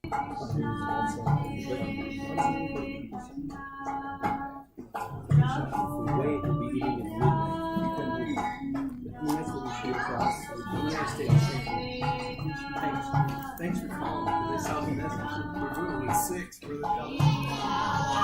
Way to be eating at midnight. That's what we should cross. Thanks for calling. They saw the message. We're doing it 6 for the double.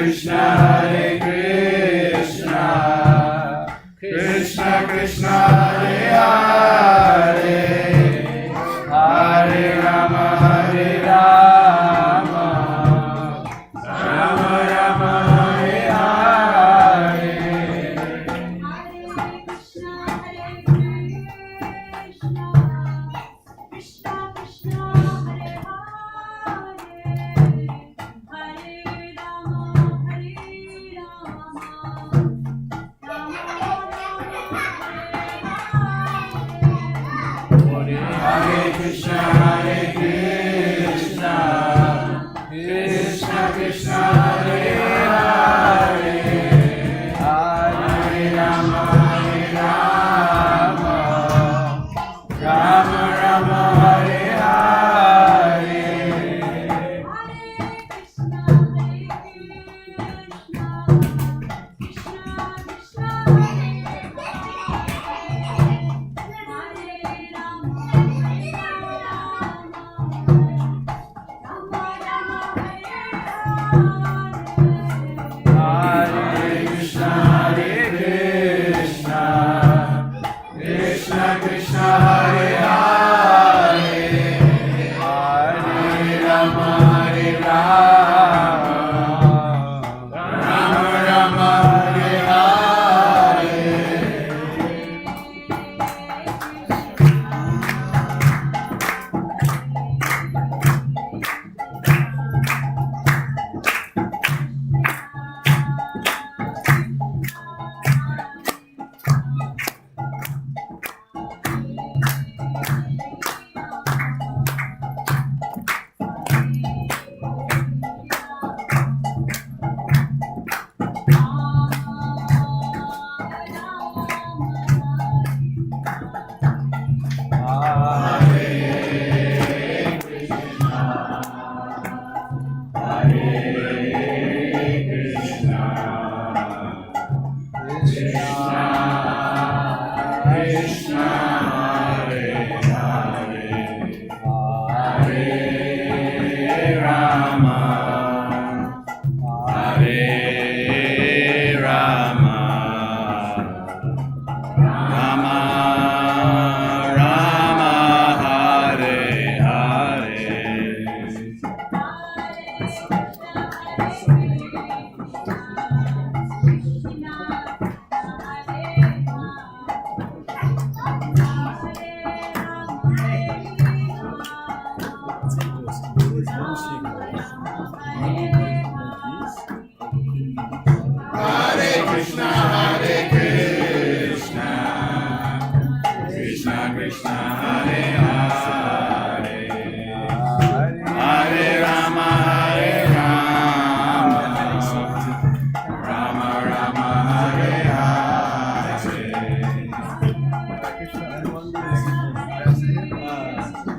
Krishna, Hare Krishna, Krishna Krishna, Hare Hare, Hare Rama, Hare Rama, Rama Rama, Hare Hare. Krishna Krishna, Hare Hare, Hare Rama, Hare Rama, Rama Rama, Hare Hare. Hare Krishna, Hare Krishna, Krishna Krishna, Hare Hare, Hare Rama, Hare Rama, Rama Rama, Hare Hare. Krishna Krishna, Hare Rama, Rama Rama, Hare Hare Krishna, Hare Krishna, Krishna Krishna, Hare Hare, Hare Rama, Hare Rama, Rama Rama, Hare Hare. Krishna, Hare Hare, Hare Rama, Hare Rama, Rama Rama, Hare Hare. Hare Krishna, Hare Krishna, Krishna Krishna, Hare Hare, Hare Rama, Hare Rama, Rama Rama, Hare Hare.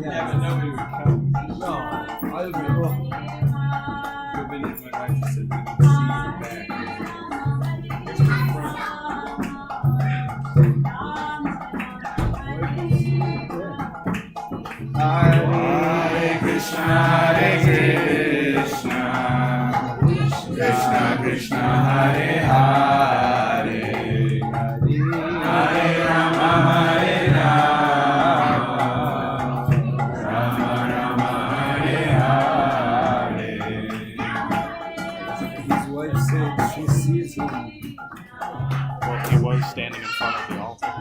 Yeah, but nobody would come. No, I would be wrong. Go visit my wife and said, we need to see you back. It's the front. Hare Krishna, Hare Krishna, Krishna Krishna, Hare Hare, Hare Rama, Hare Rama, Rama Rama, Hare Hare. His wife said she sees him. Well, he was standing in front of the altar.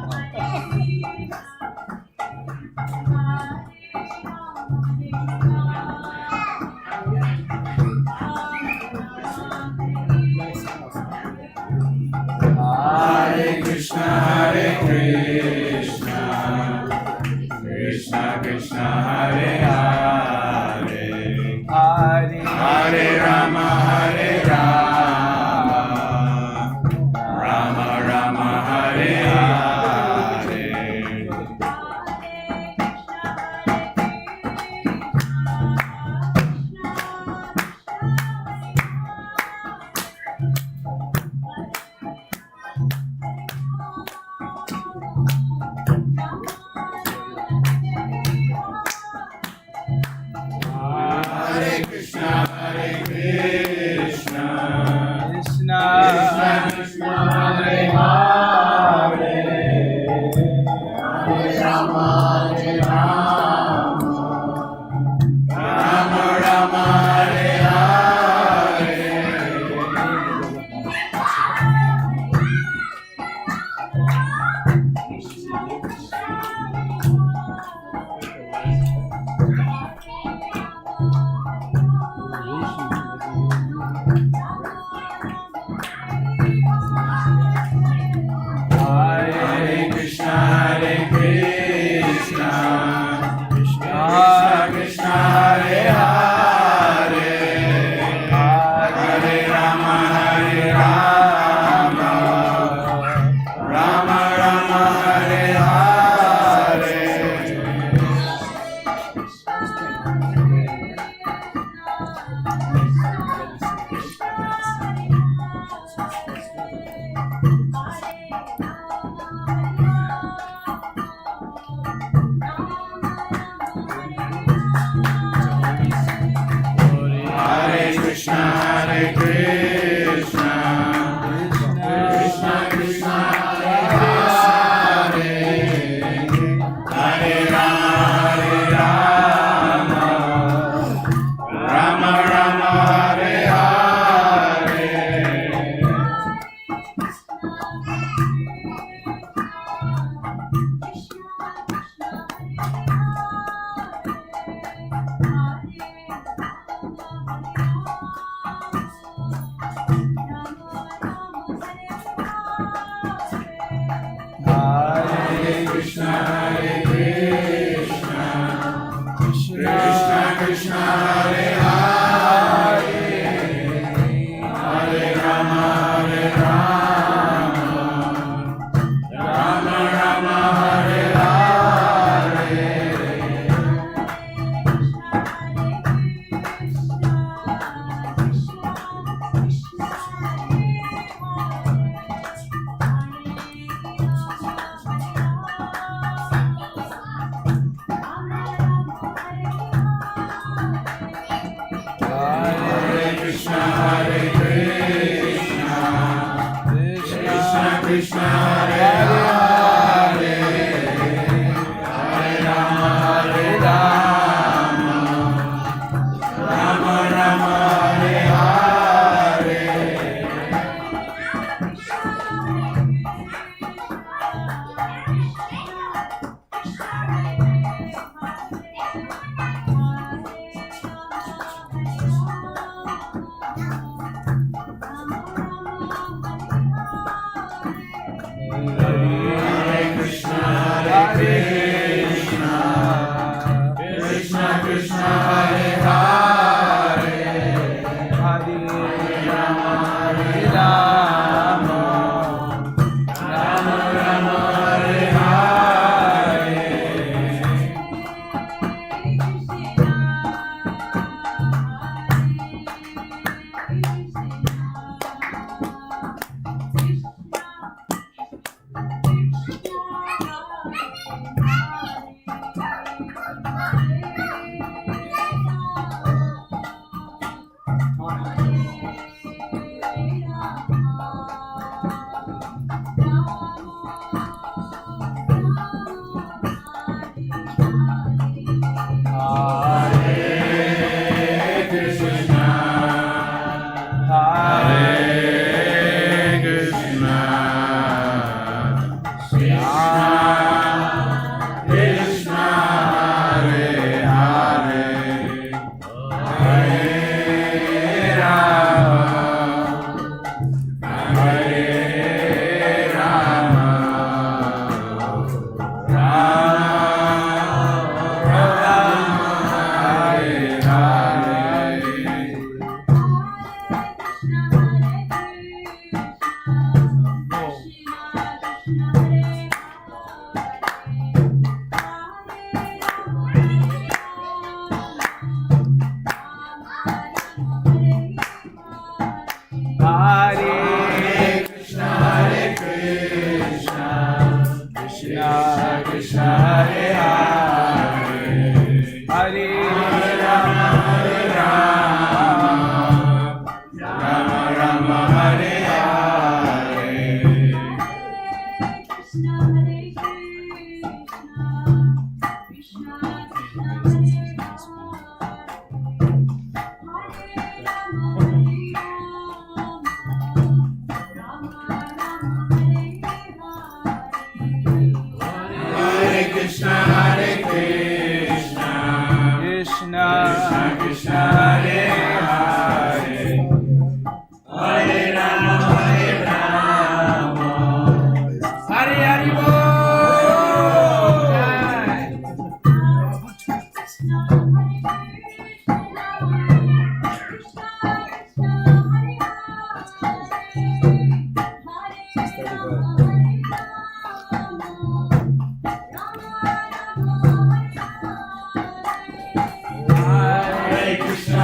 Krishna, Hare Krishna, Krishna Krishna, Hare Hare, Hare Rama, Hare Rama, Rama Rama, Hare Hare. Hare Krishna, Hare Krishna, Krishna Krishna, Hare Hare, Hare Rama, Hare Rama, Rama Rama, Hare Hare. Hare Krishna, Hare Krishna, Krishna Krishna, Hare Hare, Hare Rama, Hare Rama, Rama Rama, Hare Hare. Hare Krishna, Hare Krishna, Krishna Krishna, Hare Hare, Hare Rama, Hare Rama, Rama Rama, Hare Hare. Hare Krishna, Hare Krishna, Krishna Krishna, Hare Hare, Hare Rama, Hare Rama, Hare Krishna, Hare Krishna, Krishna Krishna, Hare Hare, Hare Rama, Hare Rama, Rama Rama, Hare Hare. Hare Krishna, Hare Krishna, Krishna Krishna, Hare Hare, Hare Rama, Hare Rama, Hare Hare Bol. Hare Krishna,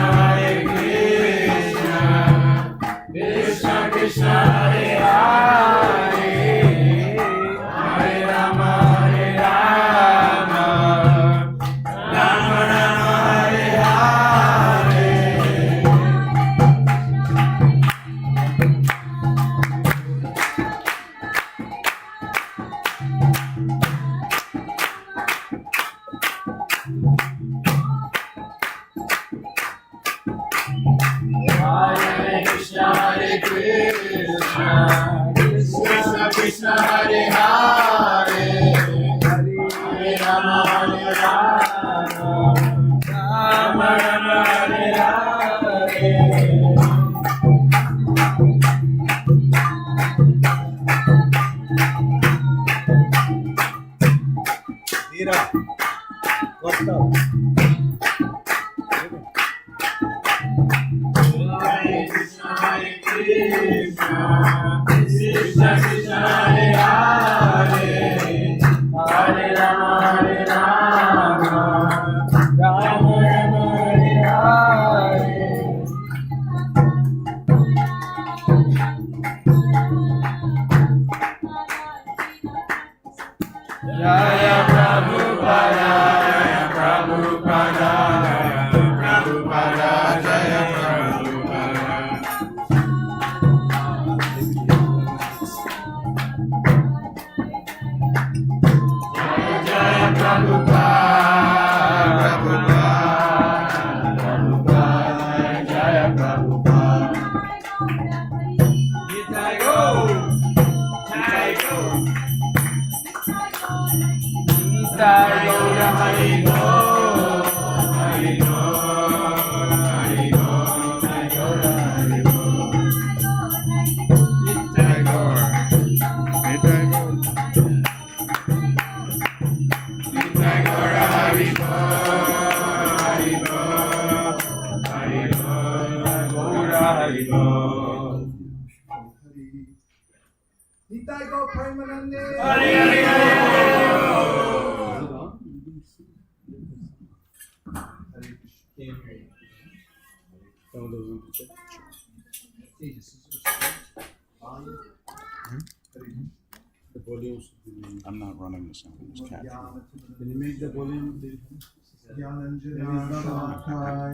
I'm not running the sound. I'm just capturing. Can you make the volume?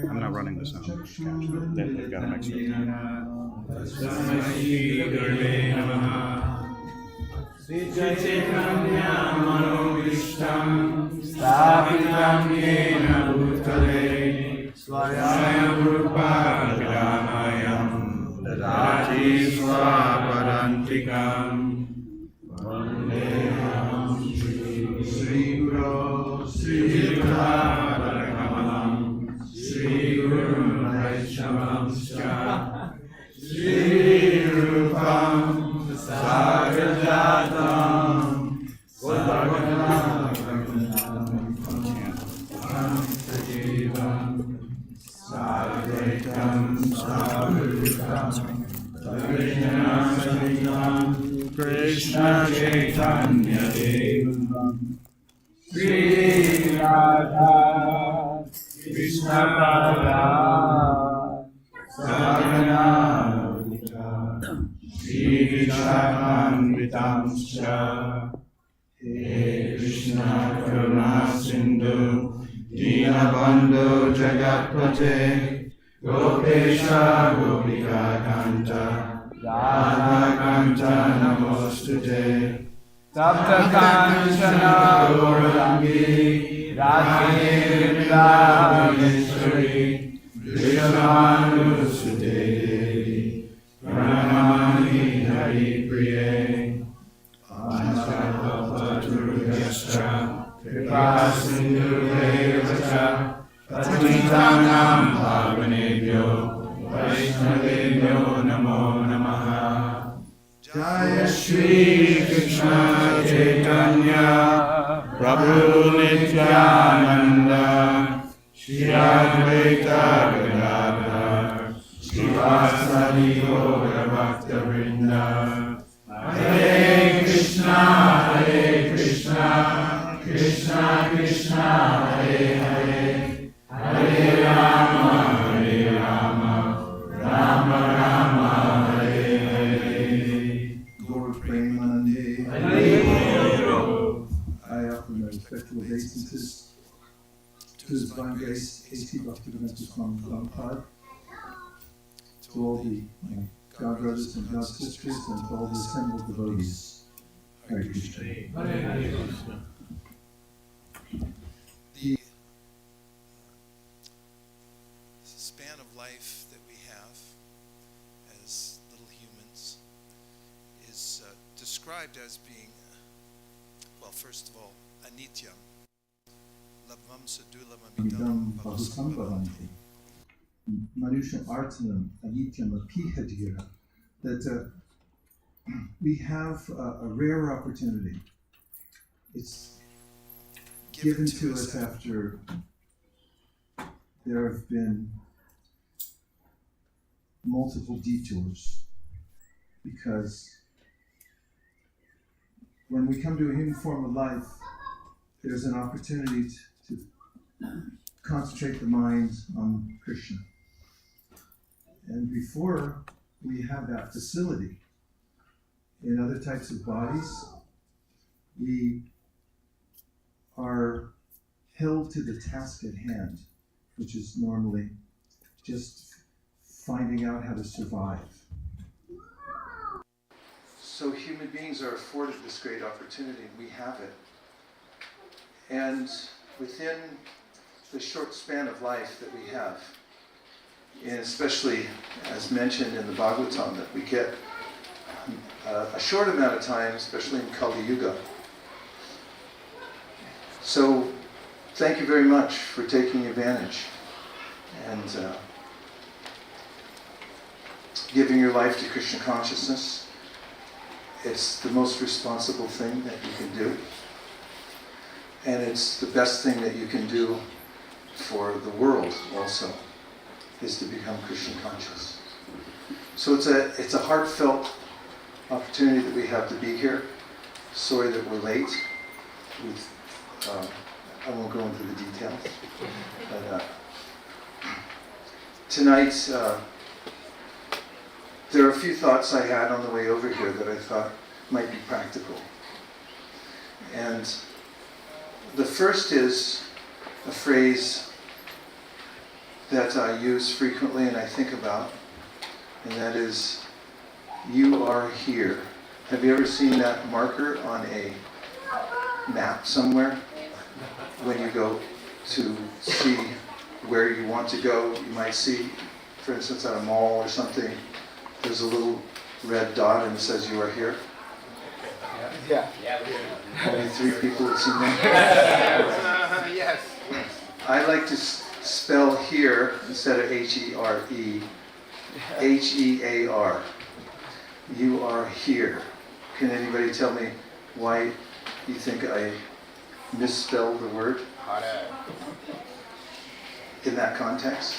I'm not running the sound. I'm just capturing. They've got an extra. Krishna Chaitanya Devam Sri Radha Krishna Pada Sagana Sri Chaitanya He Krishna Karuna Sindhu Dinabandhu Jagatpate Gopesha Gopika Kanta Radha Kanta Namostute Sapta Kanchana Gaurangi Radhe Vrindavaneshwari Vrishabhanu Sute Devi Pranamani Hari Priye Ansakalpaturuyascha Kripa Sindhu Devacha Patitanam Pavanebhyo Vaishnavebhyo Namo Namaha Jaya Shri Krishna Chaitanya Prabhu Nityananda Shri Advaita Gadadhar Srivasadi Gaura Bhakta Vrinda Hare Krishna Krishna Krishna Krishna Hare Hare Hare Rama Rama Rama Hare Hare. Gaur Premanande. I offer my respectful obeisances to His Divine Grace, A.C. Bhaktivedanta Swami Prabhupada, to all the God brothers and God sisters, and to all the assembled devotees. Hare Krishna. The span of life that we have as little humans is described as being, well, first of all, anityam, labvam sadulabamidam Bahusambhavanti. Manusha Artanam Anityam Apihadira. That we have a rare opportunity. It's given to us after there have been multiple detours, because when we come to a human form of life, there's an opportunity to concentrate the mind on Krishna. And before we have that facility, in other types of bodies, we are held to the task at hand, which is normally just finding out how to survive. So human beings are afforded this great opportunity, and we have it. And within the short span of life that we have, and especially as mentioned in the Bhagavatam, that we get a short amount of time, especially in Kali Yuga. So thank you very much for taking advantage and giving your life to Krishna consciousness. It's the most responsible thing that you can do. And it's the best thing that you can do for the world also, is to become Krishna conscious. So it's a heartfelt opportunity that we have to be here. Sorry that we're late. I won't go into the details. But tonight, there are a few thoughts I had on the way over here that I thought might be practical. And the first is a phrase that I use frequently and I think about, and that is, "You are here." Have you ever seen that marker on a map somewhere? When you go to see where you want to go, you might see, for instance, at a mall or something, there's a little red dot and it says "You are here." Yeah. Only 3 people have seen that. Yes. I like to spell here instead of H-E-R-E, H-E-A-R. You are here. Can anybody tell me why you think I misspelled the word in that context?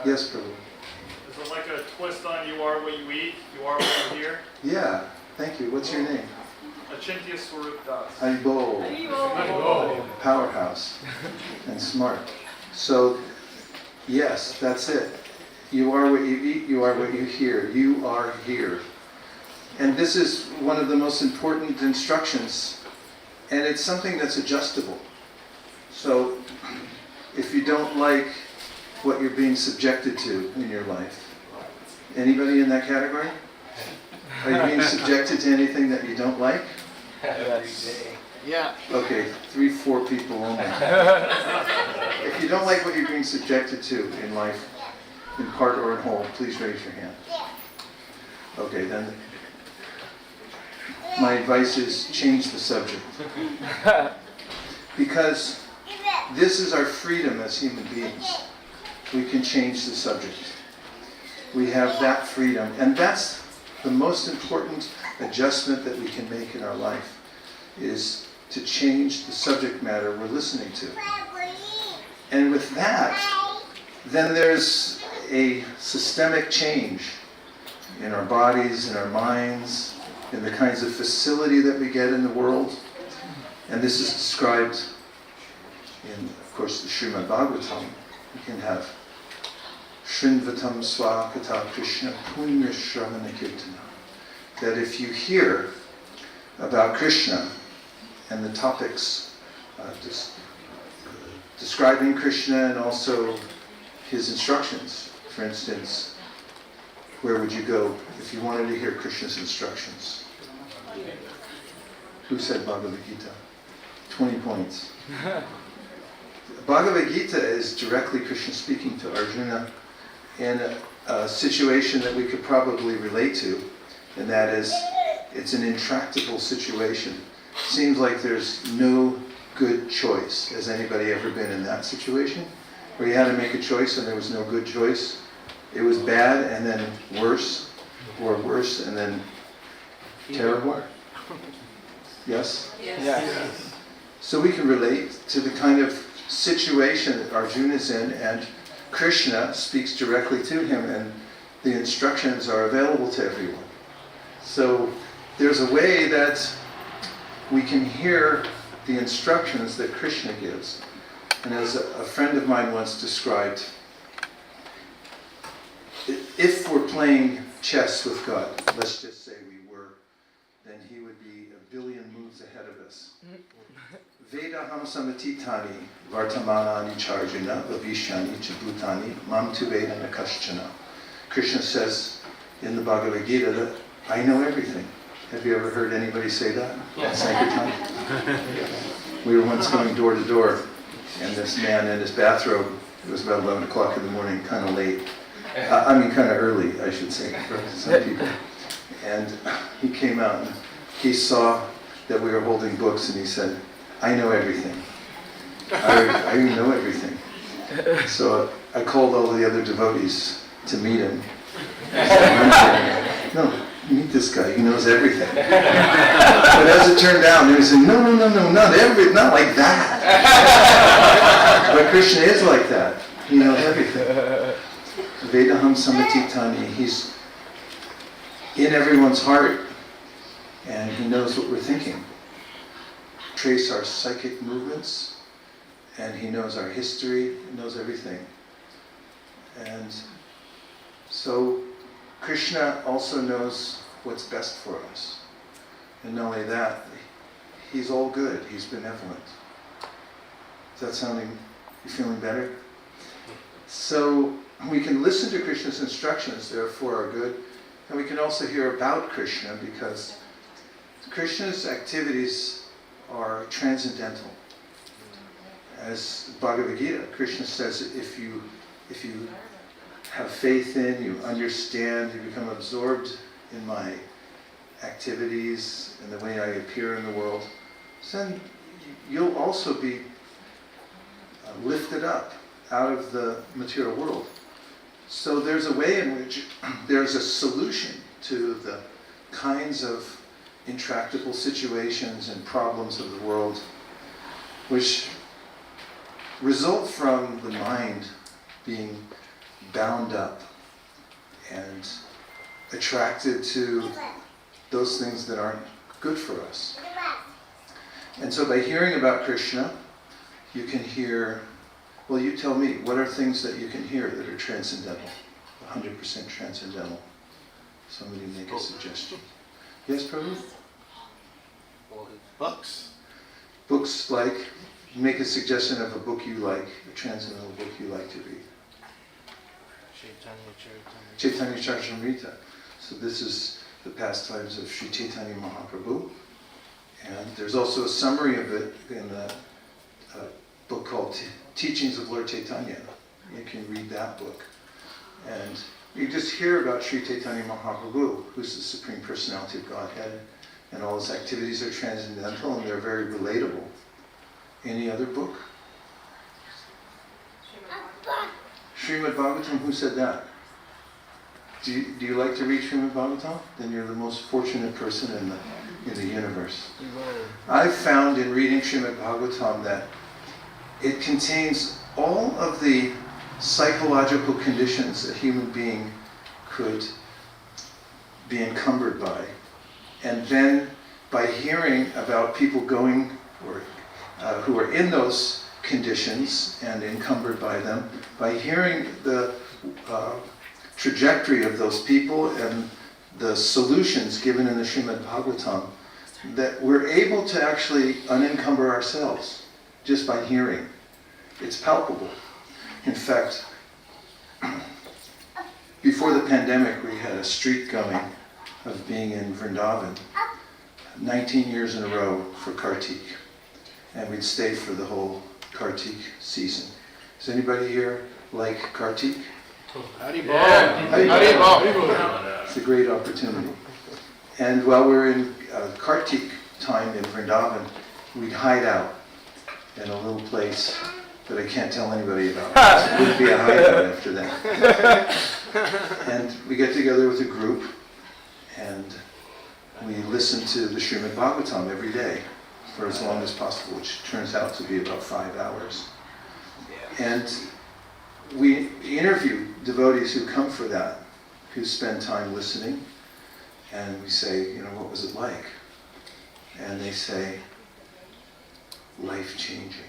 Yes, Prabhu. Is it like a twist on "you are what you eat, you are what you hear"? Yeah, thank you. What's your name? Achintya Swarup Das. Haribo. Powerhouse and smart. So, yes, that's it. You are what you eat, you are what you hear. You are here. And this is one of the most important instructions, and it's something that's adjustable. So, if you don't like what you're being subjected to in your life, anybody in that category? Are you being subjected to anything that you don't like? Yes. Yeah. Okay, 3-4 people only. If you don't like what you're being subjected to in life, in part or in whole, please raise your hand. Okay, then my advice is change the subject. Because this is our freedom as human beings. We can change the subject. We have that freedom, and that's the most important adjustment that we can make in our life, is to change the subject matter we're listening to. And with that, then there's a systemic change in our bodies, in our minds, in the kinds of facility that we get in the world. And this is described in, of course, the Srimad Bhagavatam. You can have Shrinvatam Swakata Krishna Punya Shravana Kirtana. That if you hear about Krishna and the topics describing Krishna and also his instructions, for instance, where would you go if you wanted to hear Krishna's instructions? Who said Bhagavad-Gita? 20 points. Bhagavad-Gita is directly Krishna speaking to Arjuna in a situation that we could probably relate to, and that is, it's an intractable situation. Seems like there's no good choice. Has anybody ever been in that situation? Where you had to make a choice and there was no good choice? It was bad and then worse, or worse and then terrible? Yes? Yes. So we can relate to the kind of situation that Arjuna's in, and Krishna speaks directly to him, and the instructions are available to everyone. So there's a way that we can hear the instructions that Krishna gives. And as a friend of mine once described, if we're playing chess with God, let's just say we were, then he would be a billion moves ahead of us. Vedaham samatitani vartamanani charjana vavishani chabhutani mam tu vedana kaschana. Krishna says in the Bhagavad-Gita that I know everything. Have you ever heard anybody say that? Yes. We were once going door to door, and this man in his bathrobe, it was about 11 o'clock in the morning, kind of late. Kind of early, I should say, for some people. And he came out and he saw that we were holding books, and he said, I know everything. I know everything. So I called all the other devotees to meet him. No, meet this guy, he knows everything. But as it turned out, they said, no, not like that. But Krishna is like that. He knows everything. Vedaham samatitani, he's in everyone's heart, and he knows what we're thinking. Trace our psychic movements, and he knows our history, he knows everything. And so Krishna also knows what's best for us. And not only that, he's all good, he's benevolent. Is that sounding, you feeling better? So we can listen to Krishna's instructions, they're for our good, and we can also hear about Krishna, because Krishna's activities are transcendental. As Bhagavad-Gita, Krishna says, if you have faith in, you understand, you become absorbed in my activities and the way I appear in the world, then you'll also be lifted up out of the material world. So there's a way in which there's a solution to the kinds of intractable situations and problems of the world which result from the mind being bound up and attracted to those things that aren't good for us. And so by hearing about Krishna, you can hear, well, you tell me, what are things that you can hear that are transcendental, 100% transcendental? Somebody make a suggestion. Yes, Prabhu? Books. Books like, make a suggestion of a book you like, a transcendental book you like to read. Chaitanya Charitamrita. So this is the pastimes of Sri Chaitanya Mahaprabhu. And there's also a summary of it in a book called Teachings of Lord Chaitanya. You can read that book. And you just hear about Sri Chaitanya Mahaprabhu, who's the Supreme Personality of Godhead, and all his activities are transcendental and they're very relatable. Any other book? Srimad Bhagavatam, who said that? Do you like to read Srimad Bhagavatam? Then you're the most fortunate person in the universe. I've found in reading Srimad Bhagavatam that it contains all of the psychological conditions a human being could be encumbered by. And then by hearing about people going or who are in those conditions and encumbered by them, by hearing the trajectory of those people and the solutions given in the Srimad Bhagavatam, that we're able to actually unencumber ourselves just by hearing. It's palpable. In fact, before the pandemic, we had a streak going of being in Vrindavan 19 years in a row for Kartik. And we'd stay for the whole Kartik season. Does anybody here like Kartik? Haribol. It's a great opportunity. And while we're in Kartik time in Vrindavan, we'd hide out in a little place that I can't tell anybody about. It wouldn't be a hideout after that. And we get together with a group and we listen to the Srimad Bhagavatam every day for as long as possible, which turns out to be about 5 hours. And we interview devotees who come for that, who spend time listening, and we say, what was it like? And they say, life-changing.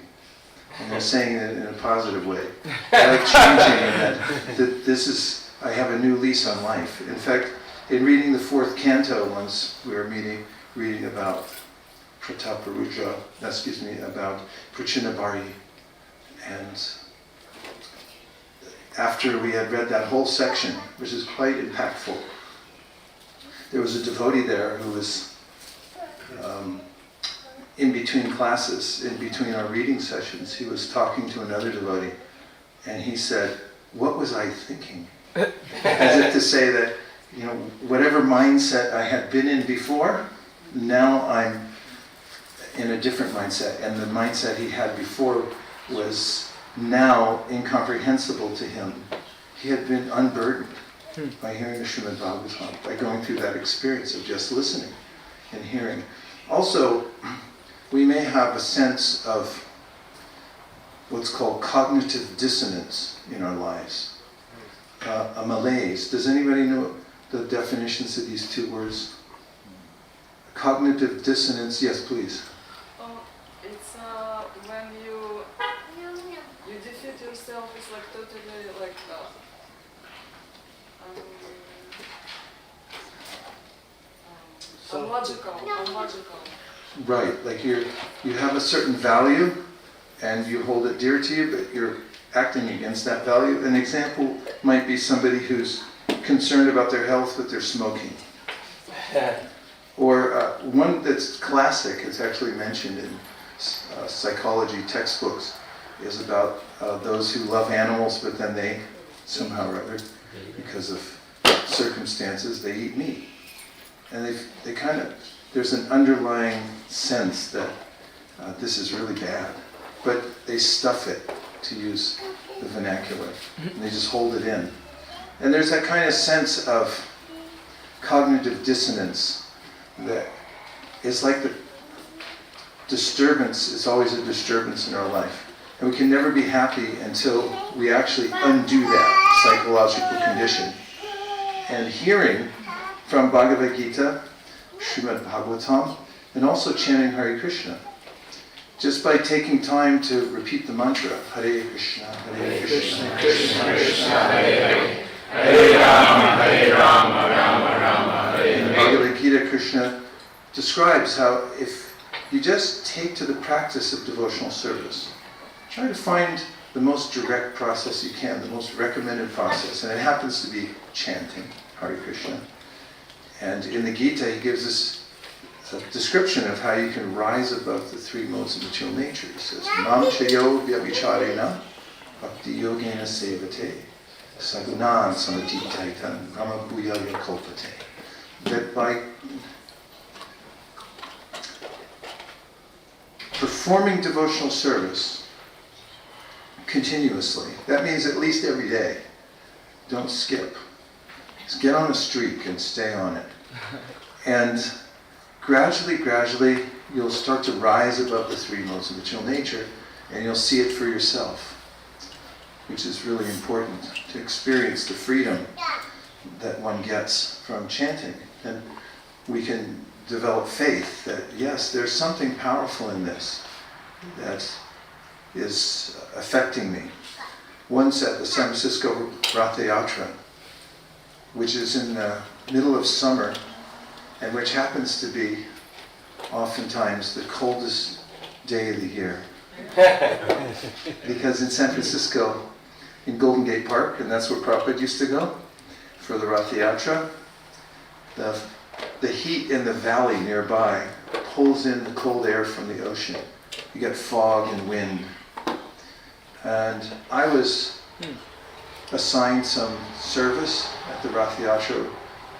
And they're saying it in a positive way. Life-changing, and that this is, I have a new lease on life. In fact, in reading the 4th canto once, we were reading about about Prachinabari. And after we had read that whole section, which is quite impactful, there was a devotee there who was in between classes, in between our reading sessions, he was talking to another devotee, and he said, "What was I thinking?" As if to say that, whatever mindset I had been in before, now I'm in a different mindset, and the mindset he had before was now incomprehensible to him. He had been unburdened by hearing the Srimad Bhagavatam, by going through that experience of just listening and hearing. Also, we may have a sense of what's called cognitive dissonance in our lives, a malaise. Does anybody know the definitions of these two words? Cognitive dissonance, yes, please. It's when you defeat yourself. It's like totally like illogical. Right, like you have a certain value and you hold it dear to you, but you're acting against that value. An example might be somebody who's concerned about their health but they're smoking. Or one that's classic, it's actually mentioned in psychology textbooks, is about those who love animals but then they somehow or other, because of circumstances, they eat meat. And they kind of, there's an underlying sense that this is really bad, but they stuff it, to use the vernacular, and they just hold it in. And there's that kind of sense of cognitive dissonance that is like the disturbance is always a disturbance in our life. And we can never be happy until we actually undo that psychological condition. And hearing from Bhagavad-Gita, Srimad Bhagavatam, and also chanting Hare Krishna. Just by taking time to repeat the mantra, Hare Krishna, Hare Krishna, Krishna Krishna, Hare Hare Rama, Rama Rama, Hare Hare. In the Bhagavad-Gita, Krishna describes how if you just take to the practice of devotional service, try to find the most direct process you can, the most recommended process, and it happens to be chanting Hare Krishna. And in the Gita, he gives us a description of how you can rise above the three modes of material nature. He says, Mam chayo vyabhicharena bhakti yogena sevate sagunan samaditaitan rama bhuyaya kalpate. That by performing devotional service continuously, that means at least every day, don't skip. Just get on a streak and stay on it. And gradually, you'll start to rise above the three modes of material nature, and you'll see it for yourself, which is really important, to experience the freedom that one gets from chanting. And we can develop faith that, yes, there's something powerful in this that is affecting me. Once at the San Francisco Ratha Yatra, which is in the middle of summer, and which happens to be oftentimes the coldest day of the year. Because in San Francisco, in Golden Gate Park, and that's where Prabhupada used to go for the Ratha Yatra, the heat in the valley nearby pulls in the cold air from the ocean. You get fog and wind. And I was assigned some service at the Ratha Yatra,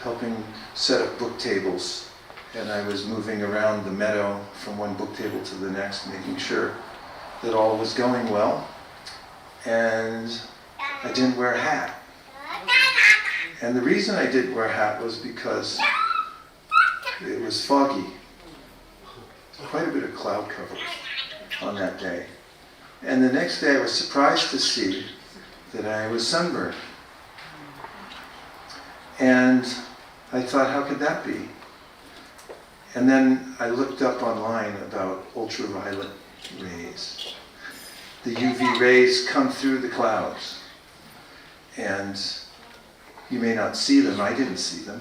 helping set up book tables, and I was moving around the meadow from one book table to the next, making sure that all was going well. And I didn't wear a hat. And the reason I didn't wear a hat was because it was foggy. Quite a bit of cloud cover on that day. And the next day I was surprised to see that I was sunburned. And I thought, how could that be? And then I looked up online about ultraviolet rays. The UV rays come through the clouds. And you may not see them. I didn't see them.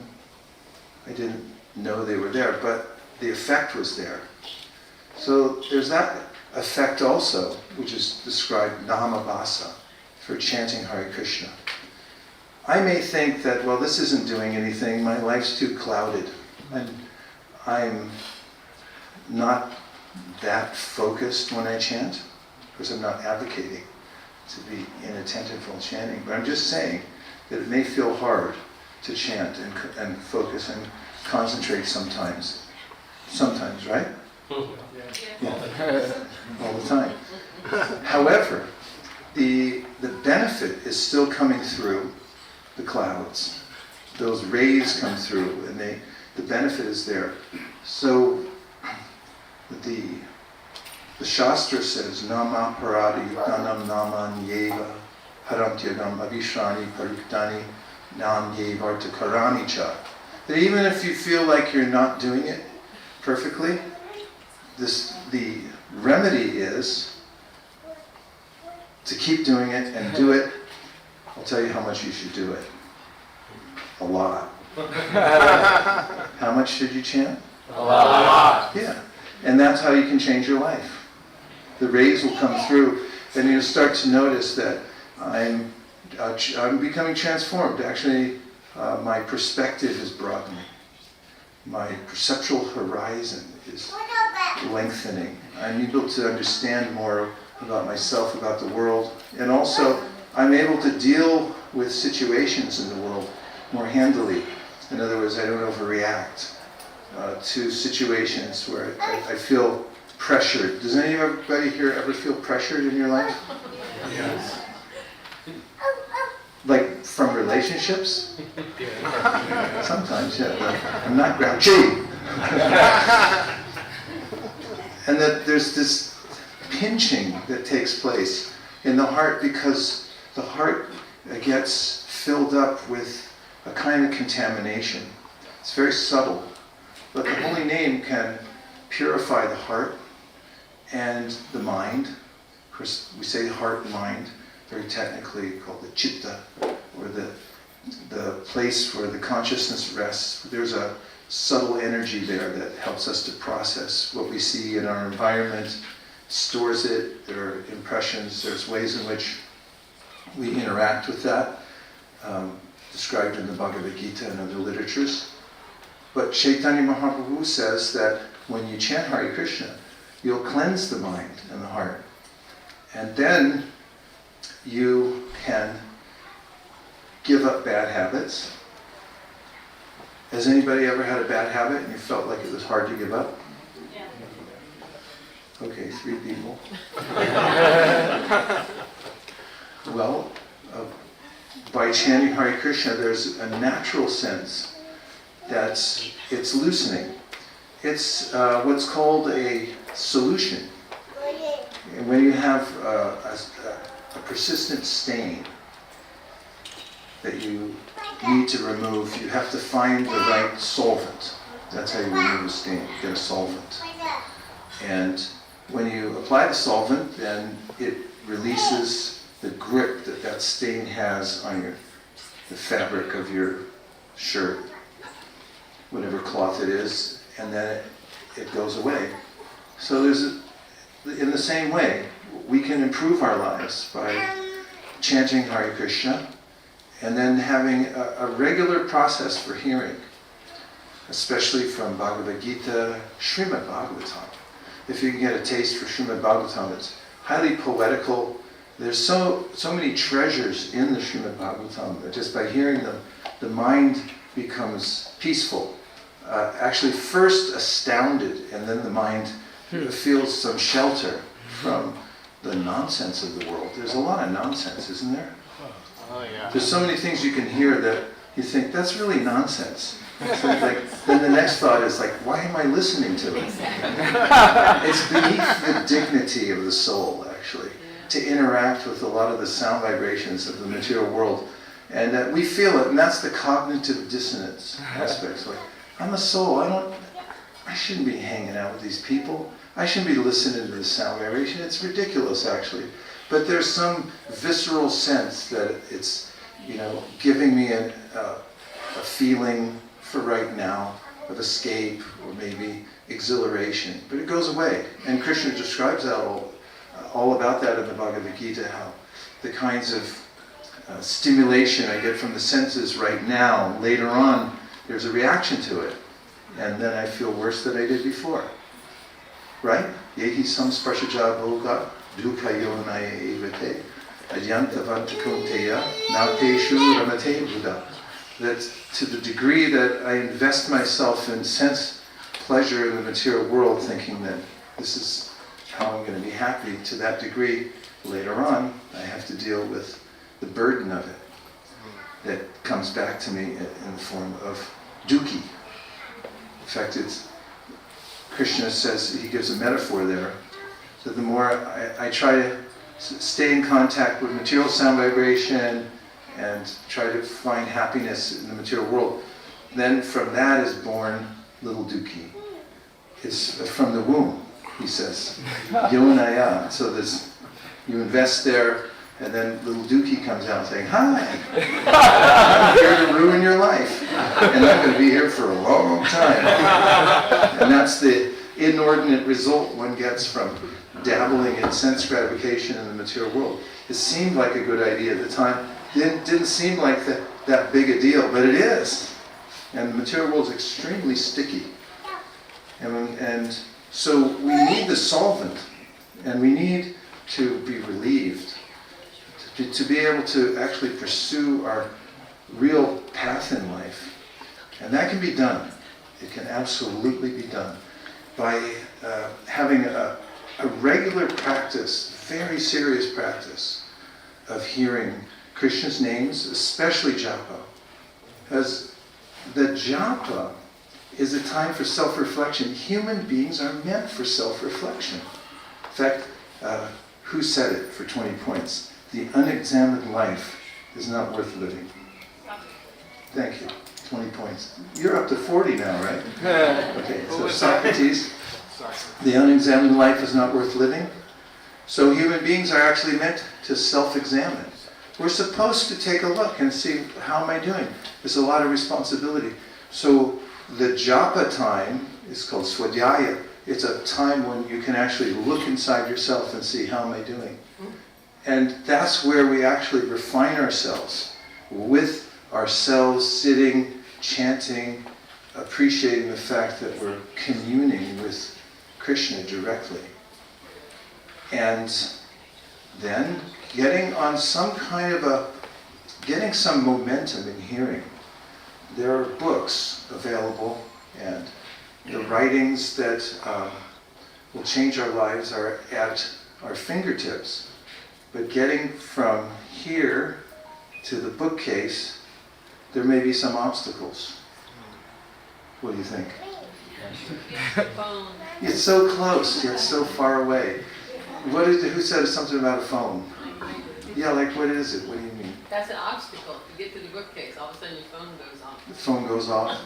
I didn't know they were there, but the effect was there. So there's that effect also, which is described Namabhasa, for chanting Hare Krishna. I may think that, well, this isn't doing anything, my life's too clouded. I'm not that focused when I chant, because I'm not advocating to be inattentive while chanting, but I'm just saying that it may feel hard to chant and focus and concentrate sometimes. Sometimes, right? Yeah. All the time. However, the benefit is still coming through the clouds. Those rays come through, and the benefit is there. So the Shastra says, Nama paradi yuktanam naman yeva paramtyagam avishrani pariktani nam yevarta karani cha. That even if you feel like you're not doing it perfectly, the remedy is to keep doing it and do it. I'll tell you how much you should do it. A lot. How much should you chant? A lot. Yeah. And that's how you can change your life. The rays will come through, and you'll start to notice that I'm becoming transformed. Actually, my perspective is broadening. My perceptual horizon is lengthening. I'm able to understand more about myself, about the world, and also I'm able to deal with situations in the world more handily. In other words, I don't overreact to situations where I feel pressured. Does anybody here ever feel pressured in your life? Yes. Like from relationships? Sometimes, yeah. But I'm not grouchy. And that there's this pinching that takes place in the heart because the heart gets filled up with a kind of contamination. It's very subtle, but the holy name can purify the heart and the mind. Of course, we say heart and mind, very technically called the chitta, or the place where the consciousness rests. There's a subtle energy there that helps us to process what we see in our environment, stores it, there are impressions, there's ways in which we interact with that, described in the Bhagavad-Gita and other literatures. But Chaitanya Mahaprabhu says that when you chant Hare Krishna, you'll cleanse the mind and the heart. And then you can give up bad habits. Has anybody ever had a bad habit and you felt like it was hard to give up? Yeah. Okay, 3 people. Well, by chanting Hare Krishna, there's a natural sense that it's loosening. It's what's called a solution. And when you have a persistent stain that you need to remove, you have to find the right solvent. That's how you remove a stain, get a solvent. And when you apply the solvent, then it releases the grip that that stain has on the fabric of your shirt, whatever cloth it is, and then it goes away. So in the same way, we can improve our lives by chanting Hare Krishna and then having a regular process for hearing, especially from Bhagavad-Gita, Srimad Bhagavatam. If you can get a taste for Srimad Bhagavatam, it's highly poetical. There's so many treasures in the Srimad Bhagavatam that just by hearing them, the mind becomes peaceful. Actually first astounded, and then the mind feels some shelter from the nonsense of the world. There's a lot of nonsense, isn't there? Oh, yeah. There's so many things you can hear that you think, that's really nonsense. So then the next thought is like, why am I listening to it? It's beneath the dignity of the soul, actually. to interact with a lot of the sound vibrations of the material world. And we feel it, and that's the cognitive dissonance aspects. Like, I'm a soul, I shouldn't be hanging out with these people. I shouldn't be listening to the sound vibration. It's ridiculous, actually. But there's some visceral sense that it's, giving me a feeling for right now of escape or maybe exhilaration. But it goes away. And Krishna describes that all about that in the Bhagavad-Gita, how the kinds of stimulation I get from the senses right now, later on, there's a reaction to it. And then I feel worse than I did before. Right? Yehi samsparshaja bhoga dukha yonaya evate adyantavanta kunteya nateshu ramate buddha. That to the degree that I invest myself in sense pleasure in the material world, thinking that this is how I'm going to be happy, to that degree, later on, I have to deal with the burden of it that comes back to me in the form of dukkhi. In fact, Krishna says, he gives a metaphor there, that the more I try to stay in contact with material sound vibration and try to find happiness in the material world, then from that is born little dukkhi. It's from the womb, he says. Yonaya. So you invest there, and then little dukkhi comes out saying, hi, I'm here to ruin your life. And I'm going to be here for a long time. And that's the inordinate result one gets from dabbling in sense gratification in the material world. It seemed like a good idea at the time. It didn't seem like that big a deal, but it is. And the material world is extremely sticky. And so we need the solvent, and we need to be relieved, to be able to actually pursue our real path in life. And that can be done. It can absolutely be done by having a regular practice, very serious practice, of hearing Krishna's names, especially japa. Because the japa is a time for self-reflection. Human beings are meant for self-reflection. In fact, who said it for 20 points? The unexamined life is not worth living. Thank you. 20 points. You're up to 40 now, right? Okay, so Socrates, the unexamined life is not worth living. So human beings are actually meant to self-examine. We're supposed to take a look and see, how am I doing? There's a lot of responsibility. So the japa time is called swadhyaya. It's a time when you can actually look inside yourself and see, how am I doing? And that's where we actually refine ourselves, with ourselves sitting, chanting, appreciating the fact that we're communing with Krishna directly. And then getting on some kind of getting some momentum in hearing. There are books available, and the writings that will change our lives are at our fingertips. But getting from here to the bookcase, there may be some obstacles. What do you think? It's so close, yet so far away. Who said something about a phone? Yeah, like what is it? What do you mean? That's an obstacle. To get to the bookcase, all of a sudden your phone goes off. The phone goes off?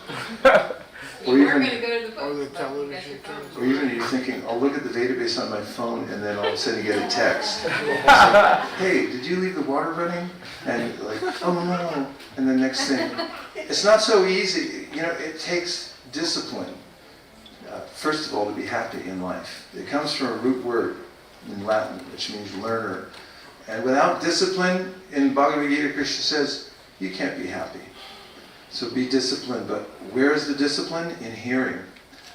You Or were even- going to go to the book, Or the but you television got your phone. Or even you're thinking, I'll look at the database on my phone, and then all of a sudden you get a text. It's like, hey, did you leave the water running? And you're like, oh no. And the next thing, it's not so easy. It takes discipline. First of all, to be happy in life. It comes from a root word in Latin, which means learner. And without discipline, in Bhagavad-Gita, Krishna says, you can't be happy. So be disciplined. But where is the discipline? In hearing.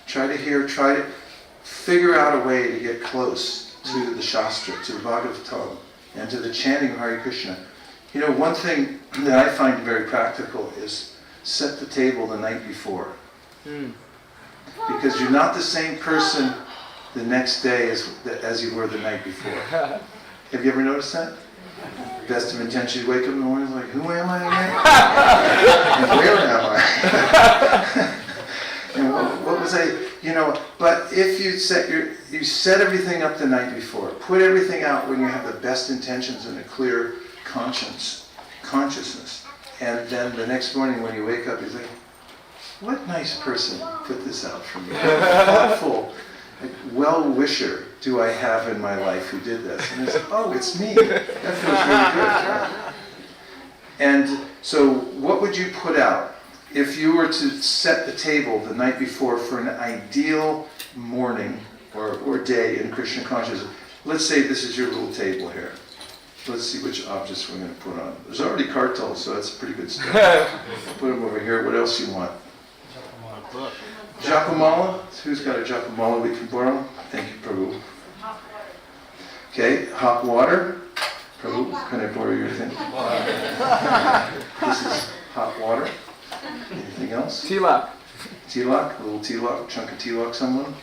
Try to hear, try to figure out a way to get close to the Shastra, to the Bhagavatam, and to the chanting of Hare Krishna. One thing that I find very practical is set the table the night before. Because you're not the same person the next day as you were the night before. Have you ever noticed that? Best of intentions, you wake up in the morning like, who am I again? And where am I? And what was I? But if you set you set everything up the night before. Put everything out when you have the best intentions and a clear consciousness. And then the next morning when you wake up, you think, what nice person put this out for me? Thoughtful, well-wisher do I have in my life who did this? And it's, oh, it's me. That feels really good. And so what would you put out if you were to set the table the night before for an ideal morning or day in Krishna consciousness? Let's say this is your little table here. Let's see which objects we're going to put on. There's already kartals, so that's pretty good stuff. Put them over here. What else you want? Japamala. Who's got a Japamala we can borrow? Thank you, Prabhu. Okay, hot water. Prabhu, can I borrow your thing? This is hot water. Anything else? Tilak. Tilak, a little tilak, chunk of tilak, someone?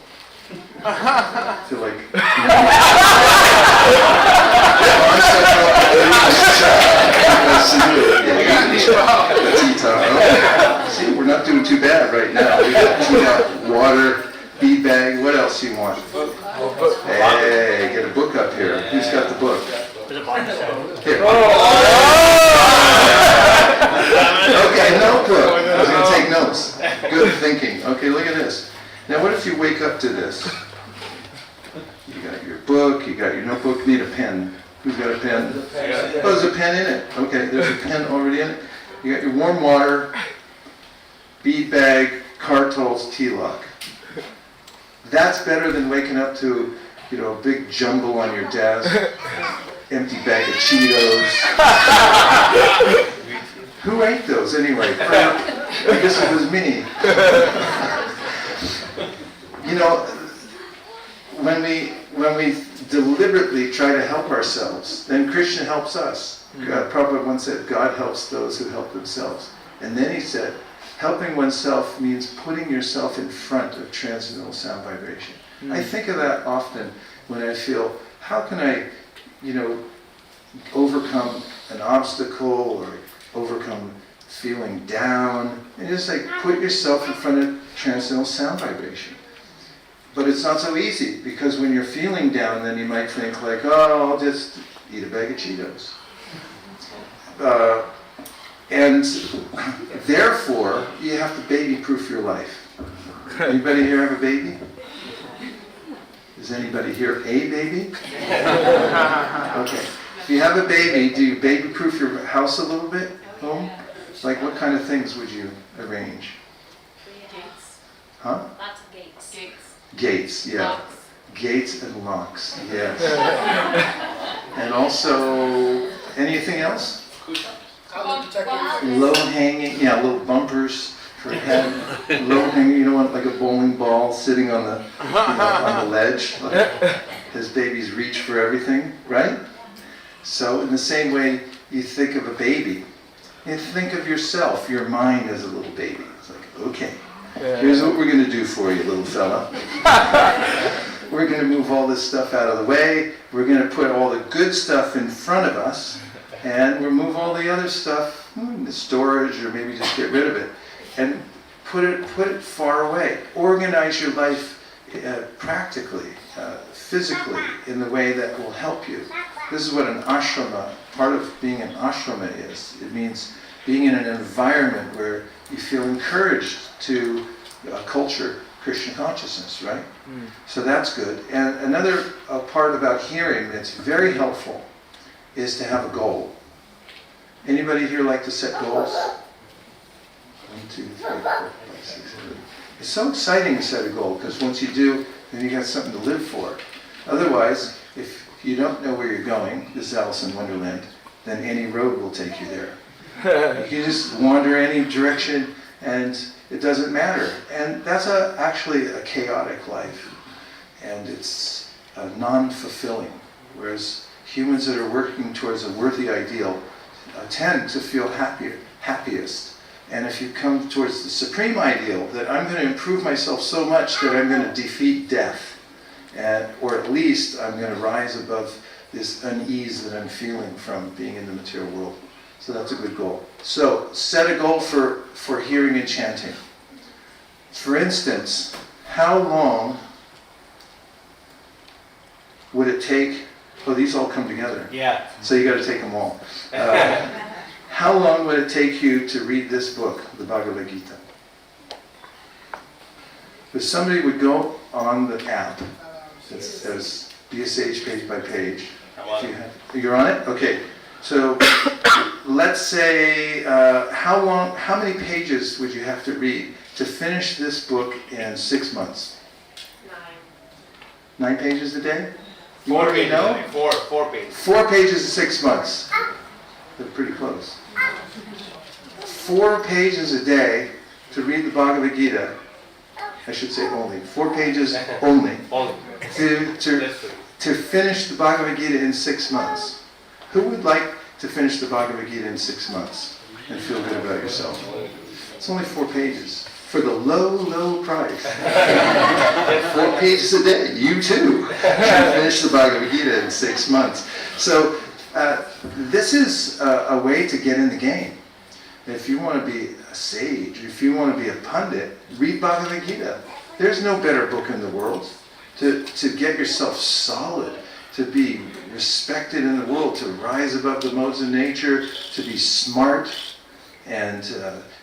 I feel like... See, we're not doing too bad right now. We got tilak, water, bead bag. What else do you want? Hey, get a book up here. Who's got the book? Here. Okay, notebook. I was going to take notes. Good thinking. Okay, look at this. Now, what if you wake up to this? You got your book, you got your notebook, you need a pen. Who's got a pen? Oh, there's a pen in it. Okay, there's a pen already in it. You got your warm water, bead bag, kartals, tilak. That's better than waking up to, a big jumble on your desk, empty bag of Cheetos. Who ate those anyway? I guess it was me. When we deliberately try to help ourselves, then Krishna helps us. Prabhupada once said, God helps those who help themselves. And then he said, helping oneself means putting yourself in front of transcendental sound vibration. I think of that often when I feel, how can I, overcome an obstacle or overcome feeling down, and just put yourself in front of transcendental sound vibration. But it's not so easy, because when you're feeling down, then you might think I'll just eat a bag of Cheetos. And therefore, you have to baby-proof your life. Anybody here have a baby? Is anybody here a baby? Okay. If you have a baby, do you baby-proof your house a little bit? Home? What kind of things would you arrange? Gates. Huh? Lots of gates. Gates, yeah. Locks. Gates and locks, yes. And also, anything else? Low-hanging, little bumpers for head. Low-hanging, like a bowling ball sitting on the on the ledge. As babies reach for everything, right? So in the same way you think of a baby, you think of yourself, your mind as a little baby. It's okay, here's what we're going to do for you, little fella. We're going to move all this stuff out of the way. We're going to put all the good stuff in front of us and remove all the other stuff in the storage, or maybe just get rid of it and put it far away. Organize your life practically, physically, in the way that will help you. This is what an ashrama, part of being an ashrama is. It means being in an environment where you feel encouraged to culture Krishna consciousness, right? So that's good. And another part about hearing that's very helpful is to have a goal. Anybody here like to set goals? 1, 2, 3, 4, 5, 6, 7. It's so exciting to set a goal, because once you do, then you got something to live for. Otherwise, if you don't know where you're going, this is Alice in Wonderland, then any road will take you there. You can just wander any direction and it doesn't matter. And that's actually a chaotic life. And it's non-fulfilling. Whereas humans that are working towards a worthy ideal tend to feel happiest. And if you come towards the supreme ideal, that I'm going to improve myself so much that I'm going to defeat death, or at least I'm going to rise above this unease that I'm feeling from being in the material world. So that's a good goal. So set a goal for hearing and chanting. For instance, how long would it take? Oh, these all come together. Yeah. So you got to take them all. How long would it take you to read this book, the Bhagavad-Gita? If somebody would go on the app that says BSH page by page. You're on it? Okay. So let's say, how many pages would you have to read to finish this book in 6 months? 9 pages a day? You 4 already pages. know? 4 pages. 4 pages in 6 months. They're pretty close. 4 pages a day to read the Bhagavad Gita. I should say only. 4 pages only. Only. To finish the Bhagavad Gita in 6 months. Who would like to finish the Bhagavad Gita in 6 months and feel good about yourself? It's only 4 pages. For the low, low price. 4 pages a day. You too can finish the Bhagavad Gita in 6 months. So this is a way to get in the game. If you want to be a sage, if you want to be a pundit, read Bhagavad Gita. There's no better book in the world to get yourself solid, to be respected in the world, to rise above the modes of nature, to be smart, and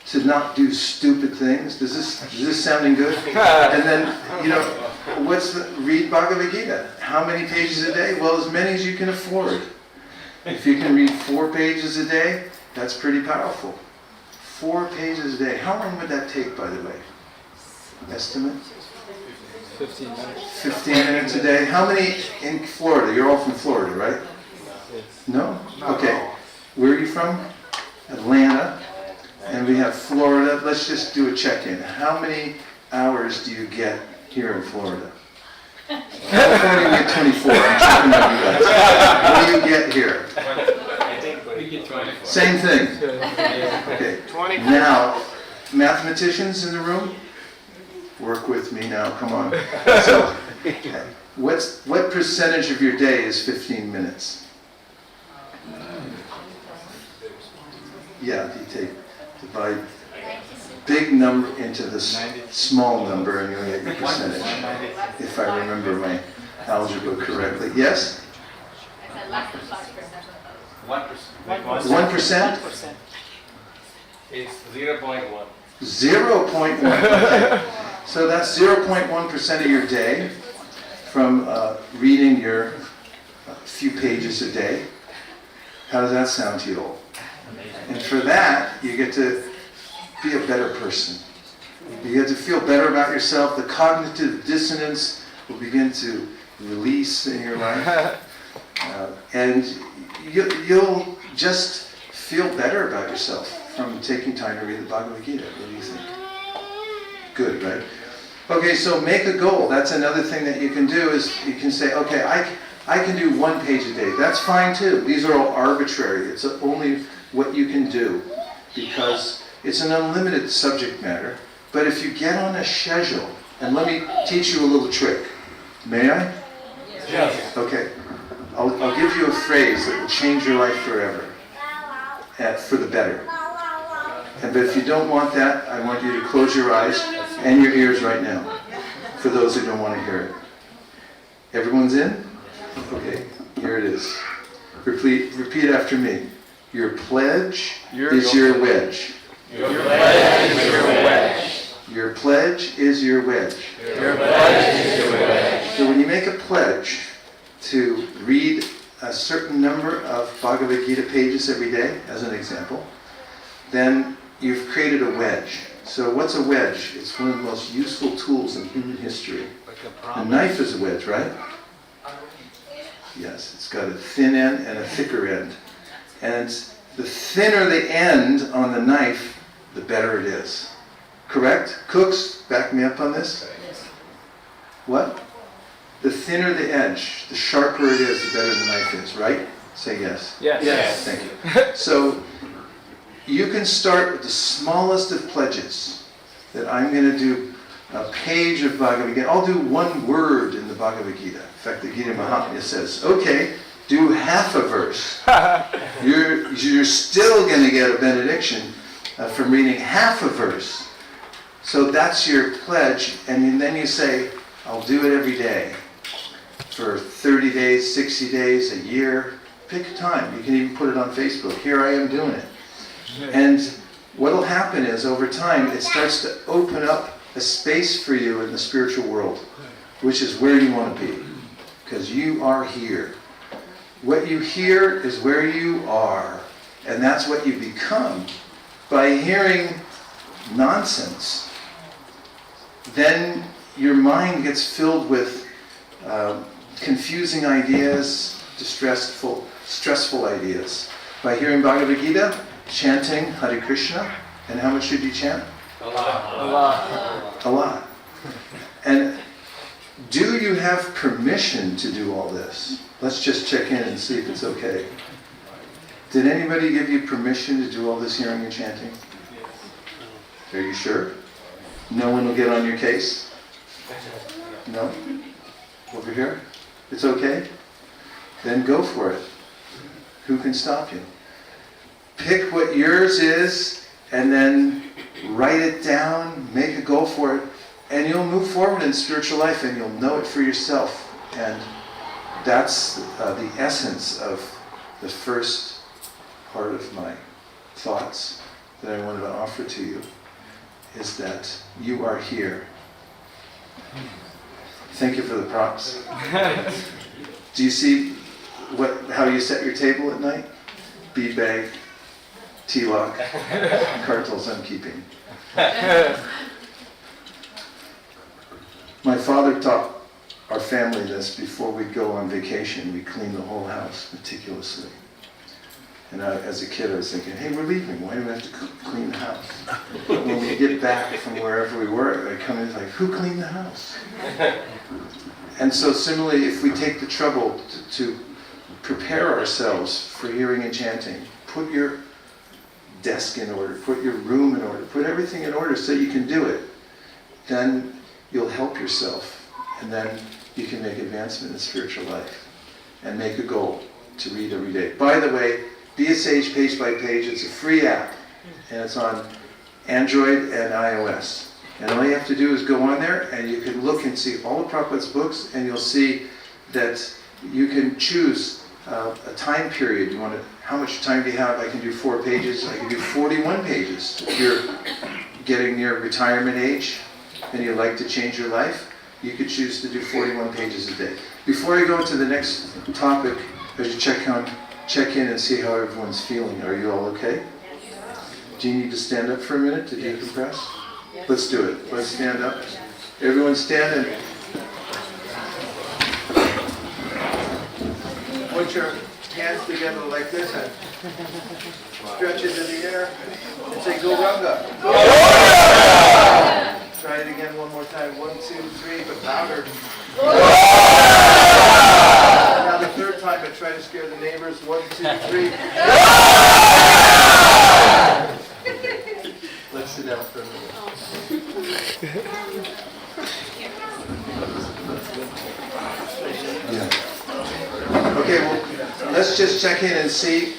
to not do stupid things. Is this sounding good? And then, read Bhagavad Gita. How many pages a day? Well, as many as you can afford. If you can read 4 pages a day, that's pretty powerful. 4 pages a day. How long would that take, by the way? Estimate? 15 minutes. 15 minutes a day. How many in Florida? You're all from Florida, right? No? Okay. Where are you from? Atlanta. And we have Florida. Let's just do a check-in. How many hours do you get here in Florida? California, we get 24. I'm checking on you guys. What do you get here? We get 24. Same thing. Okay. Now, mathematicians in the room, work with me now. Come on. So, what percentage of your day is 15 minutes? Yeah, you divide big number into the small number, and you'll get your percentage. If I remember my algebra correctly. Yes? 1%? It's 0.1. 0.1. Okay. So that's 0.1% of your day from reading your few pages a day. How does that sound to you all? And for that, you get to be a better person. You get to feel better about yourself. The cognitive dissonance will begin to release in your life. And you'll just feel better about yourself from taking time to read the Bhagavad Gita. What do you think? Good, right? Okay, so make a goal. That's another thing that you can do is you can say, okay, I can do 1 page a day. That's fine too. These are all arbitrary. It's only what you can do because it's an unlimited subject matter. But if you get on a schedule, and let me teach you a little trick. May I? Yes. Okay. I'll give you a phrase that will change your life forever, for the better. But if you don't want that, I want you to close your eyes and your ears right now, for those who don't want to hear it. Everyone's in? Okay, here it is. Repeat after me. Your pledge is your wedge. Your pledge is your wedge. Your pledge is your wedge. Your pledge is your wedge. So when you make a pledge to read a certain number of Bhagavad Gita pages every day, as an example, then you've created a wedge. So what's a wedge? It's one of the most useful tools in human history. A knife is a wedge, right? Yes, it's got a thin end and a thicker end. And the thinner the end on the knife, the better it is. Correct? Cooks, back me up on this. What? The thinner the edge, the sharper it is, the better the knife is, right? Say yes. Yes. Thank you. So you can start with the smallest of pledges. That I'm going to do a page of Bhagavad Gita. I'll do 1 word in the Bhagavad Gita. In fact, the Gita Mahatmya says, okay, do half a verse. You're still going to get a benediction from reading half a verse. So that's your pledge, and then you say, I'll do it every day. for 30 days, 60 days, a year. Pick a time. You can even put it on Facebook. Here I am doing it. And what will happen is, over time, it starts to open up a space for you in the spiritual world, which is where you want to be, because you are here. What you hear is where you are, and that's what you become by hearing nonsense. Then your mind gets filled with confusing ideas, stressful ideas. By hearing Bhagavad-Gita, chanting Hare Krishna, and how much should you chant? A lot. A lot. And do you have permission to do all this? Let's just check in and see if it's okay. Did anybody give you permission to do all this hearing and chanting? Are you sure? No one will get on your case? No? Over here? It's okay? Then go for it. Who can stop you? Pick what yours is and then write it down, make a goal for it, and you'll move forward in spiritual life and you'll know it for yourself. And that's the essence of the first part of my thoughts that I wanted to offer to you, is that you are here. Thank you for the props. Do you see how you set your table at night? Bead bag, tea lock, cartels I'm keeping. My father taught our family this: before we go on vacation, we clean the whole house meticulously. And as a kid, I was thinking, hey, we're leaving. Why do we have to clean the house? But when we get back from wherever we were, I come in like, who cleaned the house? And so similarly, if we take the trouble to prepare ourselves for hearing and chanting, put your desk in order, put your room in order, put everything in order so you can do it, then you'll help yourself, and then you can make advancement in spiritual life and make a goal to read every day. By the way, Be a Sage Page by Page, it's a free app, and it's on Android and iOS. And all you have to do is go on there and you can look and see all of Prabhupada's books, and you'll see that you can choose a time period. You want to, how much time do you have? I can do 4 pages, I can do 41 pages. If you're getting near retirement age and you'd like to change your life, you could choose to do 41 pages a day. Before I go to the next topic, I should check in and see how everyone's feeling. Are you all okay? Do you need to stand up for a minute to decompress? Let's do it. Let's stand up. Everyone stand and put your hands together like this and stretch into the air and say Gauranga. Try it again one more time. 1, 2, 3, but louder. Now the third time, I try to scare the neighbors. 1, 2, 3. Let's sit down for a minute. Yeah. Okay, well, let's just check in and see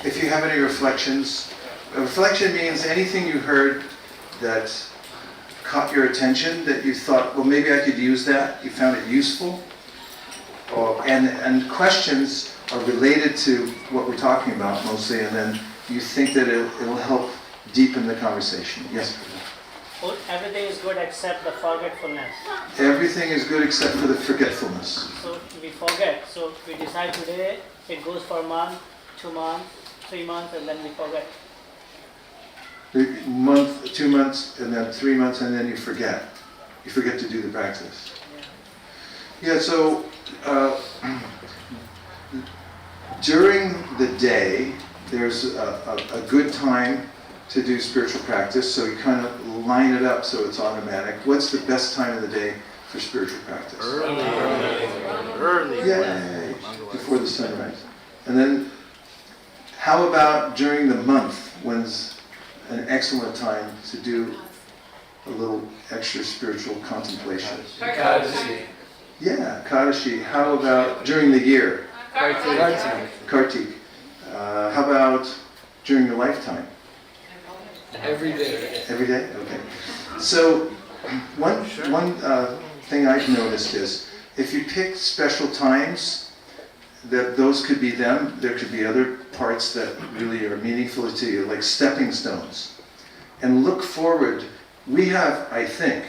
if you have any reflections. A reflection means anything you heard that caught your attention, that you thought, well, maybe I could use that. You found it useful. And questions are related to what we're talking about mostly, and then you think that it'll help deepen the conversation. Yes? Well, everything is good except the forgetfulness. Everything is good except for the forgetfulness. So we forget. So we decide today, it goes for a month, 2 months, 3 months, and then we forget. A month, 2 months, and then 3 months, and then you forget. You forget to do the practice. Yeah, so during the day, there's a good time to do spiritual practice, so you kind of line it up so it's automatic. What's the best time of the day for spiritual practice? Early. Yay! Before the sunrise. And then, how about during the month, when's an excellent time to do a little extra spiritual contemplation? Kadasi. Yeah, Kadashi. How about during the year? Kartik. How about during your lifetime? Every day. Every day? Okay. So, one thing I've noticed is if you pick special times, that those could be them. There could be other parts that really are meaningful to you, like stepping stones. And look forward. We have, I think,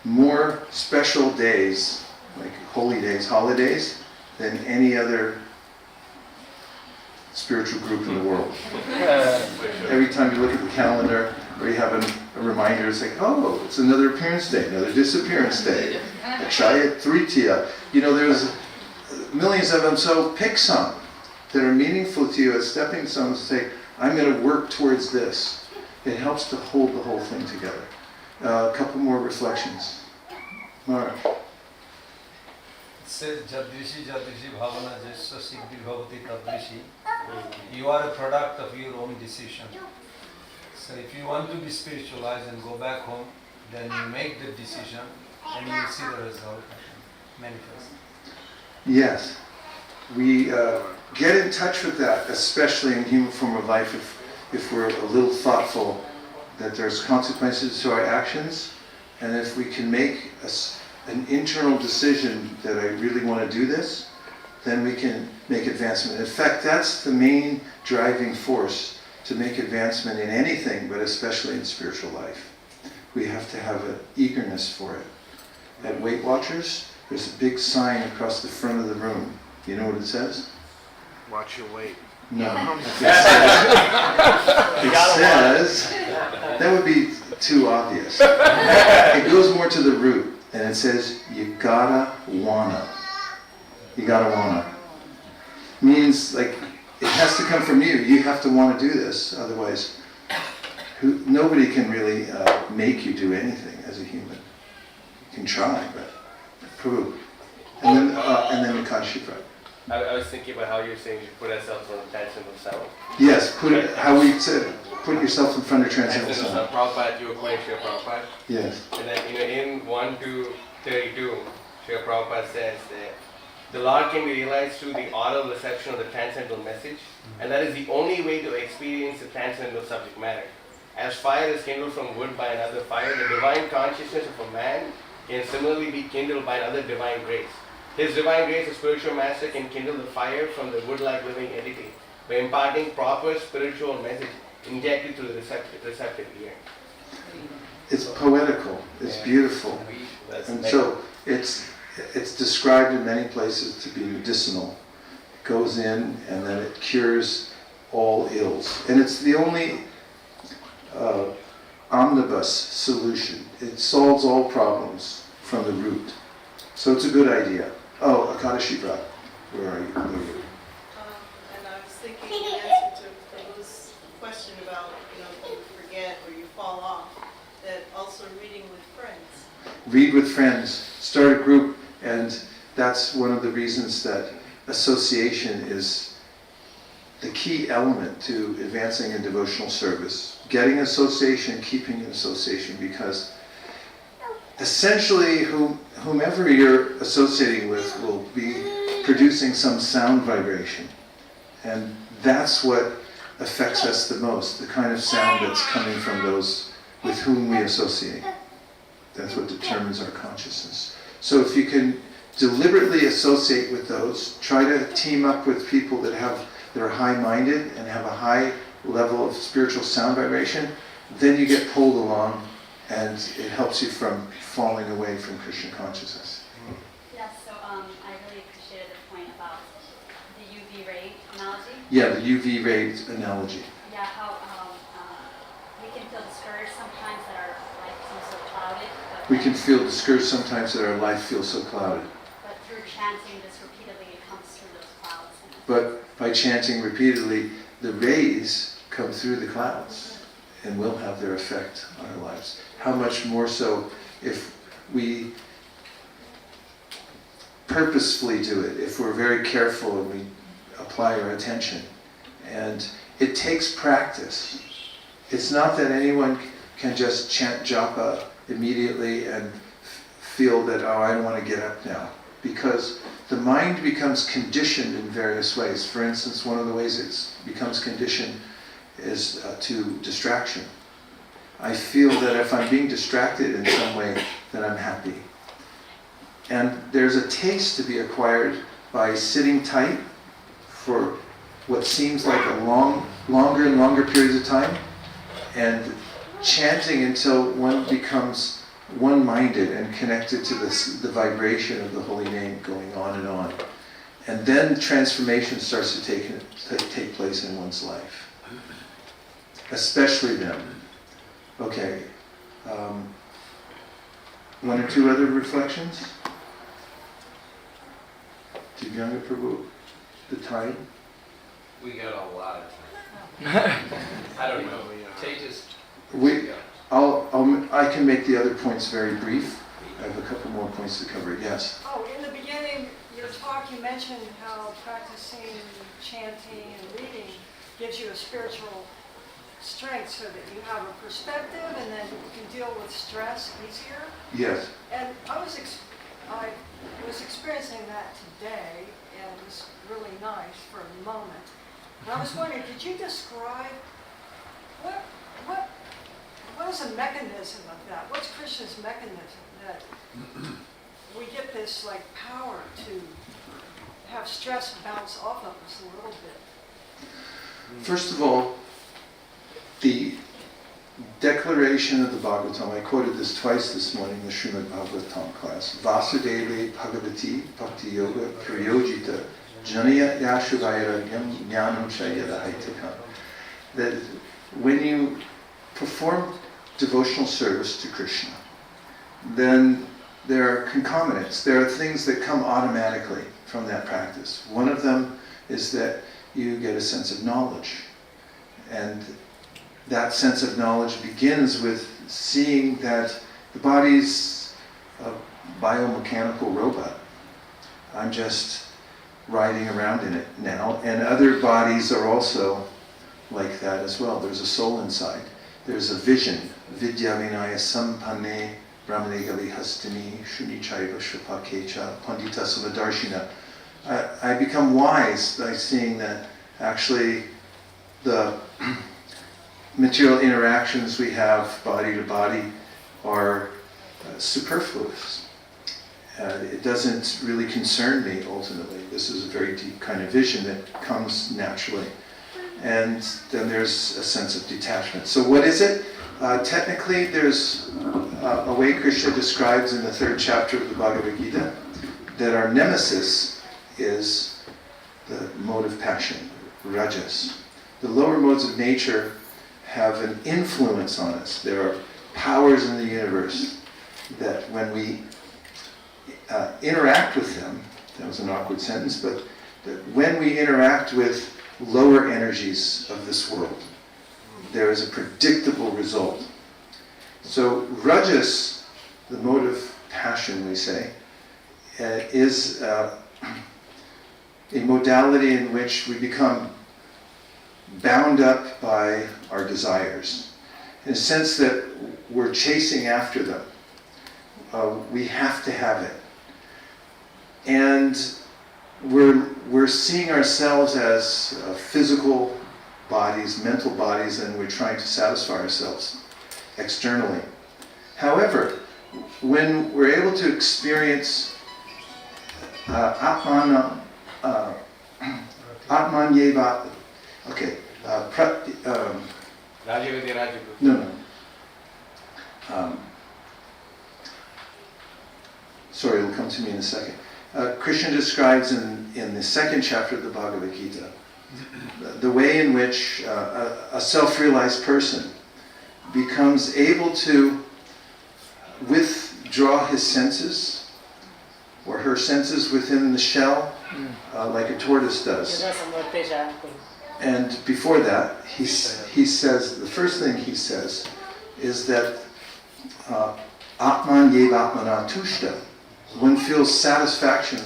more special days, like holy days, holidays, than any other spiritual group in the world. Every time you look at the calendar, or you have a reminder, it's like, oh, it's another appearance day, another disappearance day, Akshaya Tritiya. You know, there's millions of them, so pick some that are meaningful to you as stepping stones to say, I'm going to work towards this. It helps to hold the whole thing together. A couple more reflections. Mara. It says, Jadrishi Jadrishi Bhavana Jesha Siddhi Bhavati Tadrishi. You are a product of your own decision. So if you want to be spiritualized and go back home, then you make the decision and you will see the result manifest. Yes. We get in touch with that, especially in human form of life, if we're a little thoughtful that there's consequences to our actions, and if we can make an internal decision that I really want to do this, then we can make advancement. In fact, that's the main driving force to make advancement in anything, but especially in spiritual life. We have to have an eagerness for it. At Weight Watchers, there's a big sign across the front of the room. You know what it says? Watch your weight. No. It says, that would be too obvious. It goes more to the root, and it says, you gotta wanna. You gotta wanna. Means, like, it has to come from you. You have to want to do this, otherwise nobody can really make you do anything as a human. You can try, but prove. And then the Kashipra. I was thinking about how you're saying we should put ourselves on the transcendental sound. Yes, how we said, put yourself in front of transcendental sound. Prabhupada, you were quoting Srila Prabhupada. Yes. And then, in 1-32, Srila Prabhupada says that the Lord can be realized through the aural reception of the transcendental message, and that is the only way to experience the transcendental subject matter. As fire is kindled from wood by another fire, the divine consciousness of a man can similarly be kindled by another divine grace. His divine grace, a spiritual master, can kindle the fire from the wood-like living entity by imparting proper spiritual message injected through the receptive ear. It's poetical. It's beautiful. And so it's described in many places to be medicinal. It goes in and then it cures all ills. And it's the only omnibus solution. It solves all problems from the root. So it's a good idea. Oh, Akadashibra, where are you? And I was thinking in answer to Prabhu's question about, if you forget or you fall off, that also reading with friends. Read with friends. Start a group, and that's one of the reasons that association is the key element to advancing in devotional service. Getting association, keeping in association, because essentially whomever you're associating with will be producing some sound vibration. And that's what affects us the most, the kind of sound that's coming from those with whom we associate. That's what determines our consciousness. So if you can deliberately associate with those, try to team up with people that are high-minded and have a high level of spiritual sound vibration, then you get pulled along and it helps you from falling away from Krishna consciousness. Yeah, so I really appreciated the point about the UV ray analogy. Yeah, the UV ray analogy. Yeah, how we can feel discouraged sometimes that our life seems so clouded. We can feel discouraged sometimes that our life feels so clouded. But through chanting this repeatedly, it comes through those clouds. But by chanting repeatedly, the rays come through the clouds and will have their effect on our lives. How much more so if we purposefully do it, if we're very careful and we apply our attention. And it takes practice. It's not that anyone can just chant japa immediately and feel that, oh, I don't want to get up now. Because the mind becomes conditioned in various ways. For instance, one of the ways it becomes conditioned is to distraction. I feel that if I'm being distracted in some way, then I'm happy. And there's a taste to be acquired by sitting tight for what seems like longer and longer periods of time, and chanting until one becomes one-minded and connected to the vibration of the holy name going on and on. And then transformation starts to take place in one's life. Especially then. Okay. One or two other reflections? Divyanga Prabhu, the tide? We got a lot of time. I don't know. Tejas. I can make the other points very brief. I have a couple more points to cover. Yes? Oh, in the beginning, your talk, you mentioned how practicing chanting and reading gives you a spiritual strength so that you have a perspective and then you can deal with stress easier. Yes. And I was experiencing that today, and it was really nice for a moment. And I was wondering, could you describe what is the mechanism of that? What's Krishna's mechanism that we get this like power to have stress bounce off of us a little bit? First of all, the declaration of the Bhagavatam, I quoted this twice this morning in the Srimad Bhagavatam class. Vasudeva Bhagavati Bhakti Yoga Priyojita Janaya Yashuvairagyam Jnanam Shayada Haitika. That when you perform devotional service to Krishna, then there are concomitants. There are things that come automatically from that practice. One of them is that you get a sense of knowledge. And that sense of knowledge begins with seeing that the body's a biomechanical robot. I'm just riding around in it now, and other bodies are also like that as well. There's a soul inside. There's a vision. Vidya vinaya sampanne brahmane gali hastini shunichaiva shripakecha pandita samadarshina. I become wise by seeing that actually the material interactions we have body to body are superfluous. It doesn't really concern me ultimately. This is a very deep kind of vision that comes naturally. And then there's a sense of detachment. So what is it? Technically, there's a way Krishna describes in the 3rd chapter of the Bhagavad-Gita that our nemesis is the mode of passion, rajas. The lower modes of nature have an influence on us. There are powers in the universe that when we interact with them, that was an awkward sentence, but that when we interact with lower energies of this world, there is a predictable result. So rajas, the mode of passion, we say, is a modality in which we become bound up by our desires, in a sense that we're chasing after them. We have to have it. And we're seeing ourselves as physical bodies, mental bodies, and we're trying to satisfy ourselves externally. However, when we're able to experience Atman Yeva, okay, no. Sorry, it'll come to me in a second. Krishna describes in the 2nd chapter of the Bhagavad-Gita the way in which a self-realized person becomes able to withdraw his senses or her senses within the shell like a tortoise does. And before that, he says, the first thing he says is that Atman Yeva Atmana Tushta. One feels satisfaction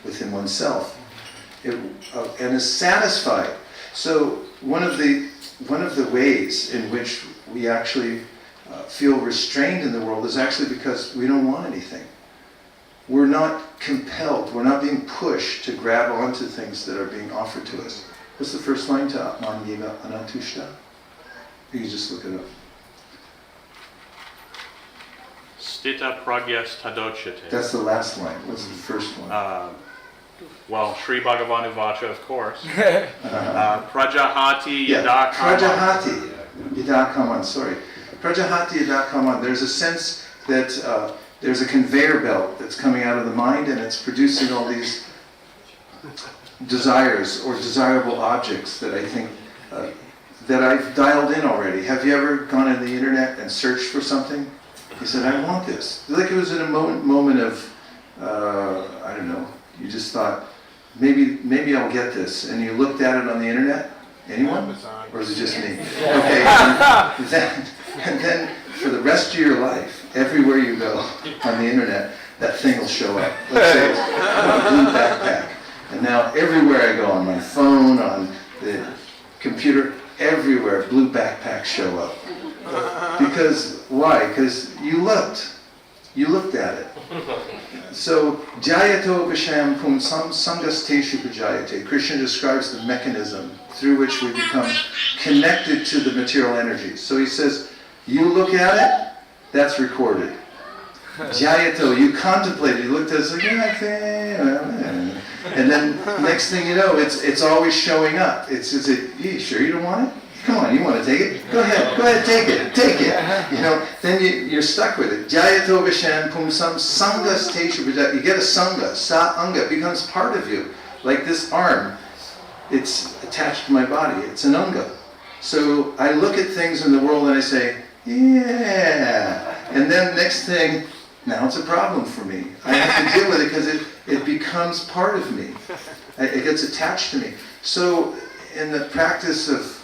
within oneself, and is satisfied. So one of the ways in which we actually feel restrained in the world is actually because we don't want anything. We're not compelled. We're not being pushed to grab onto things that are being offered to us. What's the first line to Atman Yeva Anatushta? You can just look it up. Stita pragyas tadochite. That's the last line. What's the first one? Well, Sri Bhagavan Vacha, of course. Prajahati Yeah, Yadakaman. Prajahati Yadakaman, sorry. Prajahati Yadakaman. There's a sense that there's a conveyor belt that's coming out of the mind and it's producing all these desires or desirable objects that I think that I've dialed in already. Have you ever gone on the internet and searched for something? You said, I want this. Like it was in a moment of, I don't know, you just thought, maybe I'll get this. And you looked at it on the internet? Anyone? Or is it just me? Okay. And then for the rest of your life, everywhere you go on the internet, that thing will show up. Let's say it's a blue backpack. And now everywhere I go, on my phone, on the computer, everywhere blue backpacks show up. Because, why? Because you looked at it. So, Jayato Visham Pumsam Sangasteshu Pajayate. Krishna describes the mechanism through which we become connected to the material energy. So he says, you look at it, that's recorded. Jayato, you contemplate it, you looked at it, like, and then next thing you know, it's always showing up. Is it, you sure you don't want it? Come on, you want to take it? Go ahead, take it. You know, then you're stuck with it. Jayato Vishan Pumsam Sangas Teshu. You get a sangha, sa anga, it becomes part of you. Like this arm, it's attached to my body, it's an anga. So I look at things in the world and I say, yeah. And then next thing, now it's a problem for me. I have to deal with it because it becomes part of me. It gets attached to me. So in the practice of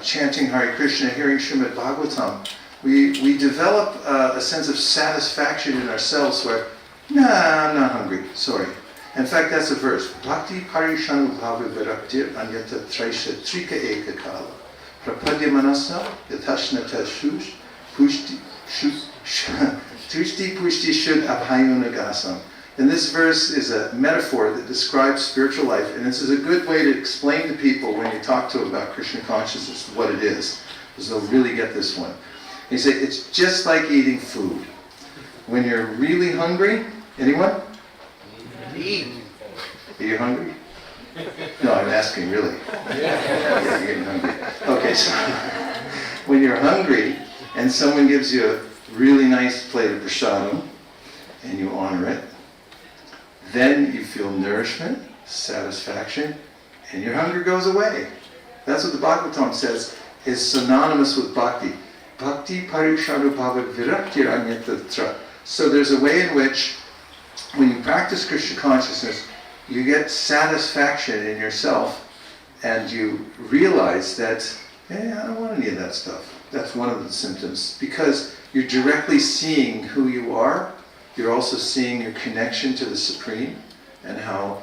chanting Hare Krishna, hearing Srimad Bhagavatam, we develop a sense of satisfaction in ourselves where, nah, I'm not hungry, sorry. In fact, that's a verse. Bhakti parishanu bhava viraktir anyata traisha trika eka kala. Prapadya manasa yatashnata shush pushti tushti pushti shud abhayunagasam. And this verse is a metaphor that describes spiritual life, and this is a good way to explain to people when you talk to them about Krishna consciousness what it is, because they'll really get this one. You say, it's just like eating food. When you're really hungry, anyone? Eat. Are you hungry? No, I'm asking really. Yeah, you're getting hungry. Okay, so when you're hungry and someone gives you a really nice plate of prasadam and you honor it, then you feel nourishment, satisfaction, and your hunger goes away. That's what the Bhagavatam says is synonymous with bhakti. Bhakti parishanu bhava viraktir anyatatra. So there's a way in which, when you practice Krishna consciousness, you get satisfaction in yourself, and you realize that, hey, I don't want any of that stuff. That's one of the symptoms. Because you're directly seeing who you are, you're also seeing your connection to the Supreme, and how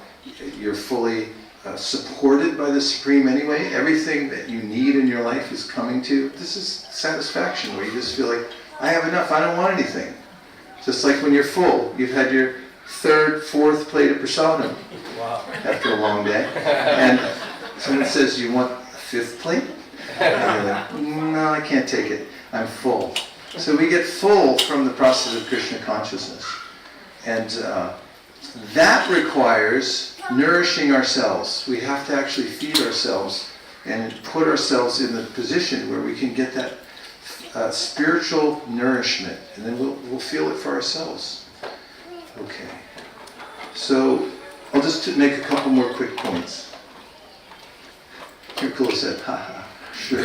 you're fully supported by the Supreme anyway. Everything that you need in your life is coming to. This is satisfaction, where you just feel like, I have enough, I don't want anything. Just like when you're full, you've had your third, fourth plate of prasadam after a long day, and someone says, you want a fifth plate? And you're like, no, I can't take it, I'm full. So we get full from the process of Krishna consciousness. And that requires nourishing ourselves. We have to actually feed ourselves and put ourselves in the position where we can get that spiritual nourishment. And then we'll feel it for ourselves. Okay. So I'll just make a couple more quick points. Kirkula said, haha, sure.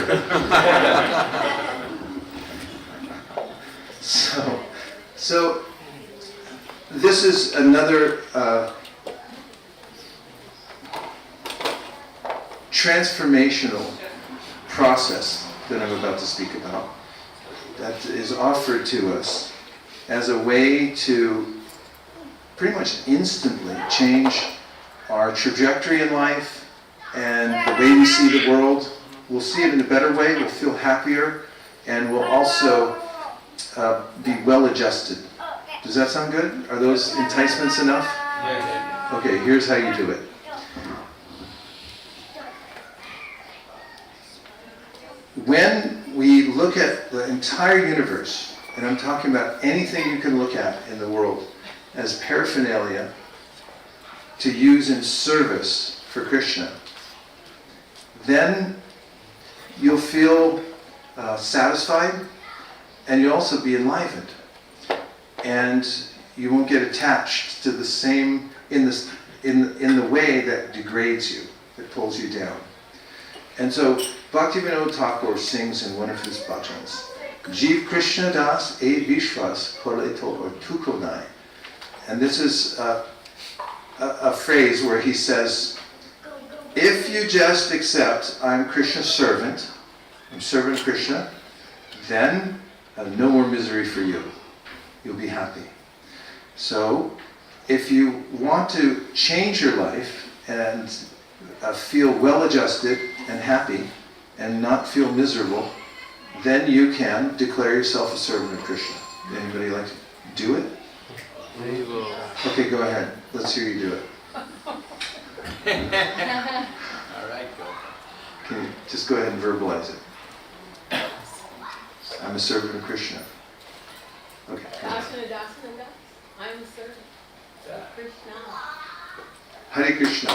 So this is another transformational process that I'm about to speak about, that is offered to us as a way to pretty much instantly change our trajectory in life and the way we see the world. We'll see it in a better way, we'll feel happier, and we'll also be well adjusted. Does that sound good? Are those enticements enough? Okay, here's how you do it. When we look at the entire universe and I'm talking about anything you can look at in the world as paraphernalia to use in service for Krishna, then you'll feel satisfied, and you'll also be enlivened. And you won't get attached to the same, in the way that degrades you, that pulls you down. And so Bhaktivinoda Thakur sings in one of his bhajans, Jeev Krishna Das E Vishwas Koleto or Tukonai. And this is a phrase where he says, if you just accept I'm Krishna's servant, I'm servant of Krishna, then no more misery for you. You'll be happy. So if you want to change your life and feel well-adjusted and happy and not feel miserable, then you can declare yourself a servant of Krishna. Anybody like to do it? Okay, go ahead. Let's hear you do it. All right, go. Can you just go ahead and verbalize it? I'm a servant of Krishna. Okay. Dasa. I'm a servant of Krishna. Hare Krishna.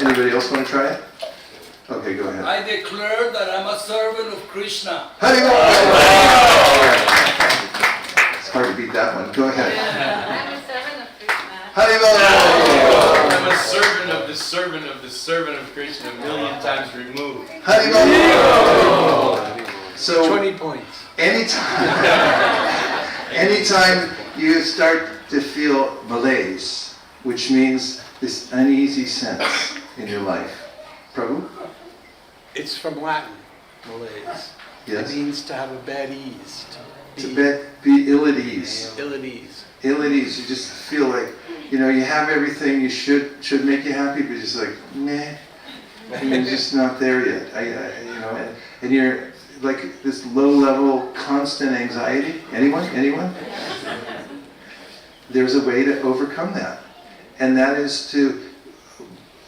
Anybody else want to try it? Okay, go ahead. I declare that I'm a servant of Krishna. Hare It's hard to beat that one. Go ahead. I'm a servant of Krishna. Hare I'm a servant of the servant of the servant of Krishna, a million times removed. Hare So 20 points. Anytime you start to feel malaise, which means this uneasy sense in your life. Prabhu? It's from Latin, malaise. Yes. It means to have a bad ease. To be ill at ease. Ill at ease. Ill at ease. You just feel like, you have everything you should make you happy, but just like, meh. And you're just not there yet. And you're like this low-level, constant anxiety. Anyone? There's a way to overcome that. And that is to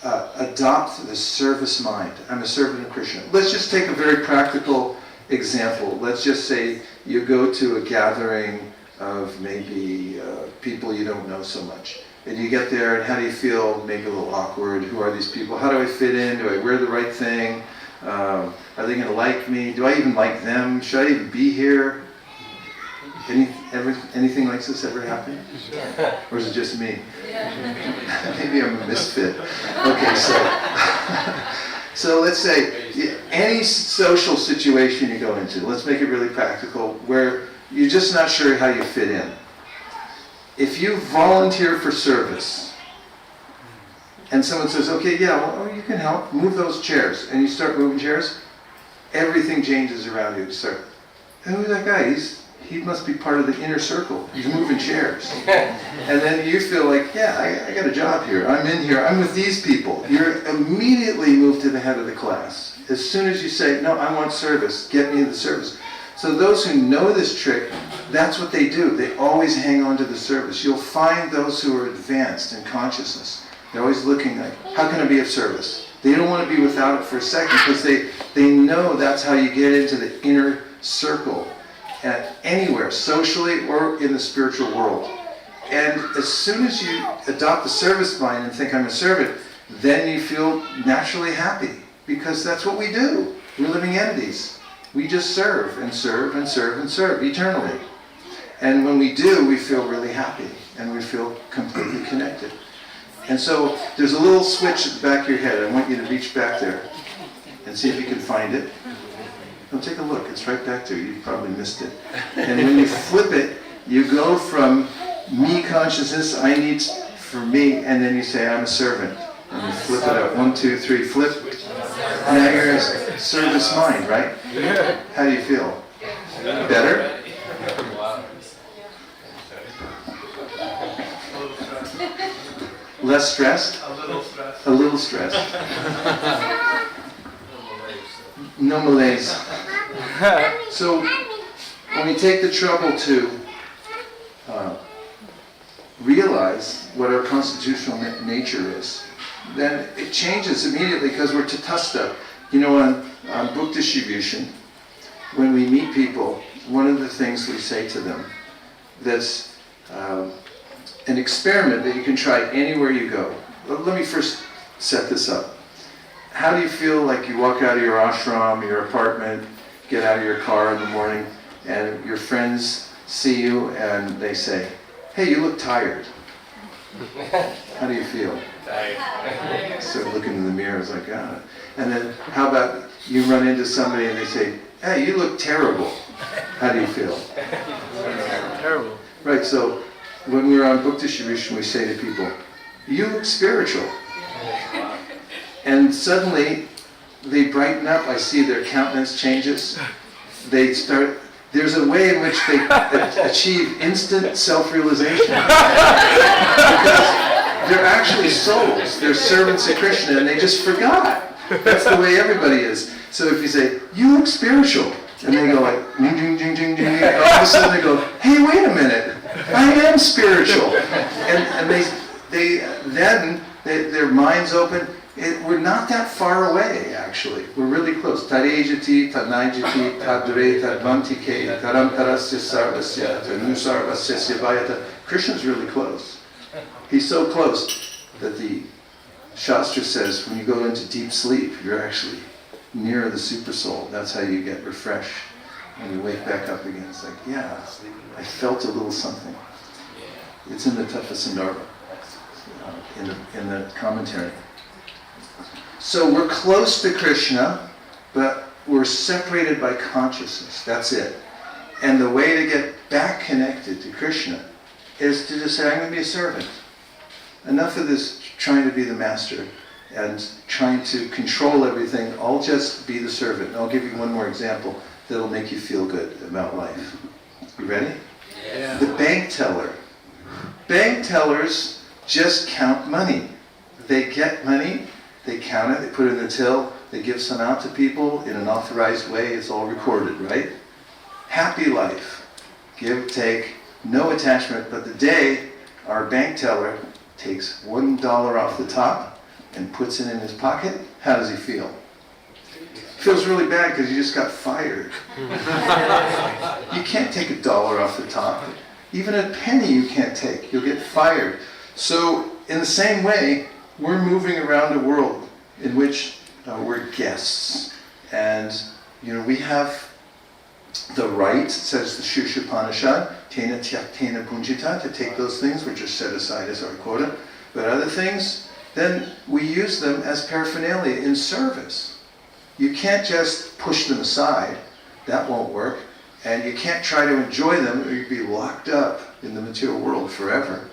adopt the service mind. I'm a servant of Krishna. Let's just take a very practical example. Let's just say you go to a gathering of maybe people you don't know so much. And you get there, and how do you feel? Maybe a little awkward. Who are these people? How do I fit in? Do I wear the right thing? Are they going to like me? Do I even like them? Should I even be here? Anything like this ever happen? Or is it just me? Maybe I'm a misfit. Okay, so let's say any social situation you go into, let's make it really practical, where you're just not sure how you fit in. If you volunteer for service, and someone says, okay, you can help, move those chairs, and you start moving chairs, everything changes around you. Who's that guy? He must be part of the inner circle. He's moving chairs. And then you feel like, I got a job here. I'm in here. I'm with these people. You're immediately moved to the head of the class. As soon as you say, no, I want service, get me the service. So those who know this trick, that's what they do. They always hang on to the service. You'll find those who are advanced in consciousness. They're always looking like, how can I be of service? They don't want to be without it for a second because they know that's how you get into the inner circle. Anywhere, socially or in the spiritual world. And as soon as you adopt the service mind and think I'm a servant, then you feel naturally happy, because that's what we do. We're living entities. We just serve and serve and serve and serve eternally. And when we do, we feel really happy and we feel completely connected. And so there's a little switch at the back of your head. I want you to reach back there and see if you can find it. Well, take a look. It's right back there. You probably missed it. And when you flip it, you go from me consciousness, I need for me, and then you say, I'm a servant. And you flip it out. 1, 2, 3, flip. Now you're a service mind, right? How do you feel? Better? Less stressed? A little stressed. A little stressed. No malaise. So when we take the trouble to realize what our constitutional nature is, then it changes immediately, because we're tatastha. On book distribution, when we meet people, one of the things we say to them, there's an experiment that you can try anywhere you go. Let me first set this up. How do you feel like you walk out of your ashram, your apartment, get out of your car in the morning, and your friends see you and they say, hey, you look tired. How do you feel? Tired. So looking in the mirror, it's like, ah. And then how about you run into somebody and they say, hey, you look terrible. How do you feel? Terrible. Right, so when we're on book distribution, we say to people, you look spiritual. And suddenly they brighten up. I see their countenance changes. They start, there's a way in which they achieve instant self-realization. Because they're actually souls. They're servants of Krishna, and they just forgot. That's the way everybody is. So if you say, you look spiritual, and they go like, ding, ding, ding, ding, ding, and all of a sudden they go, hey, wait a minute, I am spiritual. And their minds open. We're not that far away, actually. We're really close. Tarejati, tadnaijati, tadre, tadvantike, taramtarasya sarvasya, tanusarvasya sivayata. Krishna's really close. He's so close that the Shastra says when you go into deep sleep, you're actually near the super soul. That's how you get refreshed. When you wake back up again, it's like, yeah, I felt a little something. It's in the Tattva-sandarbha, in the commentary. So we're close to Krishna, but we're separated by consciousness. That's it. And the way to get back connected to Krishna is to just say, I'm going to be a servant. Enough of this trying to be the master and trying to control everything. I'll just be the servant. And I'll give you one more example that'll make you feel good about life. You ready? Yeah. The bank teller. Bank tellers just count money. They get money, they count it, they put it in the till, they give some out to people in an authorized way. It's all recorded, right? Happy life. Give, take, no attachment. But the day our bank teller takes $1 off the top and puts it in his pocket, how does he feel? He feels really bad because he just got fired. You can't take $1 off the top. Even a penny you can't take. You'll get fired. So in the same way, we're moving around a world in which we're guests. And we have the right, says the Shushapanishad, tena tyaktena punjita, to take those things which are set aside as our quota. But other things, then we use them as paraphernalia in service. You can't just push them aside. That won't work. And you can't try to enjoy them or you'd be locked up in the material world forever.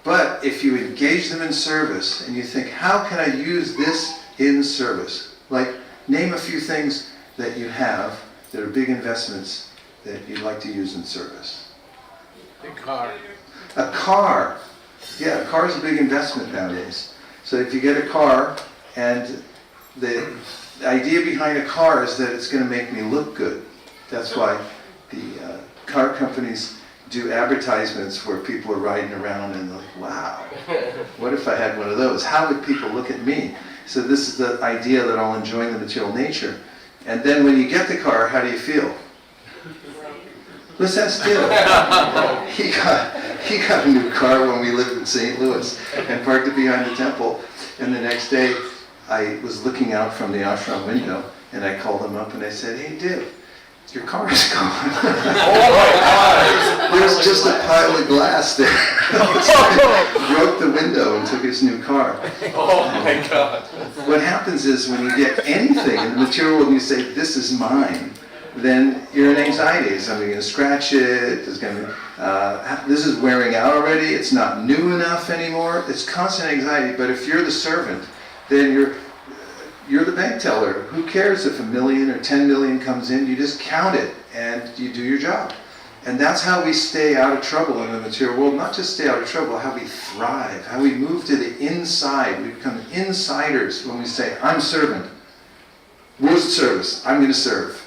But if you engage them in service and you think, how can I use this in service? Like, name a few things that you have that are big investments that you'd like to use in service. A car. A car. Yeah, a car is a big investment nowadays. So if you get a car, and the idea behind a car is that it's going to make me look good. That's why the car companies do advertisements where people are riding around and they're like, wow, what if I had one of those? How would people look at me? So this is the idea that I'm enjoying the material nature. And then when you get the car, how do you feel? Let's ask Dil. He got a new car when we lived in St. Louis and parked it behind the temple. And the next day, I was looking out from the ashram window and I called him up and I said, hey, Dil, your car is gone. Oh my God! There's just a pile of glass there. Broke the window and took his new car. Oh my God! What happens is when you get anything in the material world and you say, this is mine, then you're in anxiety. Is somebody going to scratch it? Is going to, this is wearing out already. It's not new enough anymore. It's constant anxiety. But if you're the servant, then you're the bank teller. Who cares if 1 million or 10 million comes in? You just count it and you do your job. And that's how we stay out of trouble in the material world. Not just stay out of trouble, how we thrive, how we move to the inside. We become insiders when we say, I'm servant. Rules of service. I'm going to serve.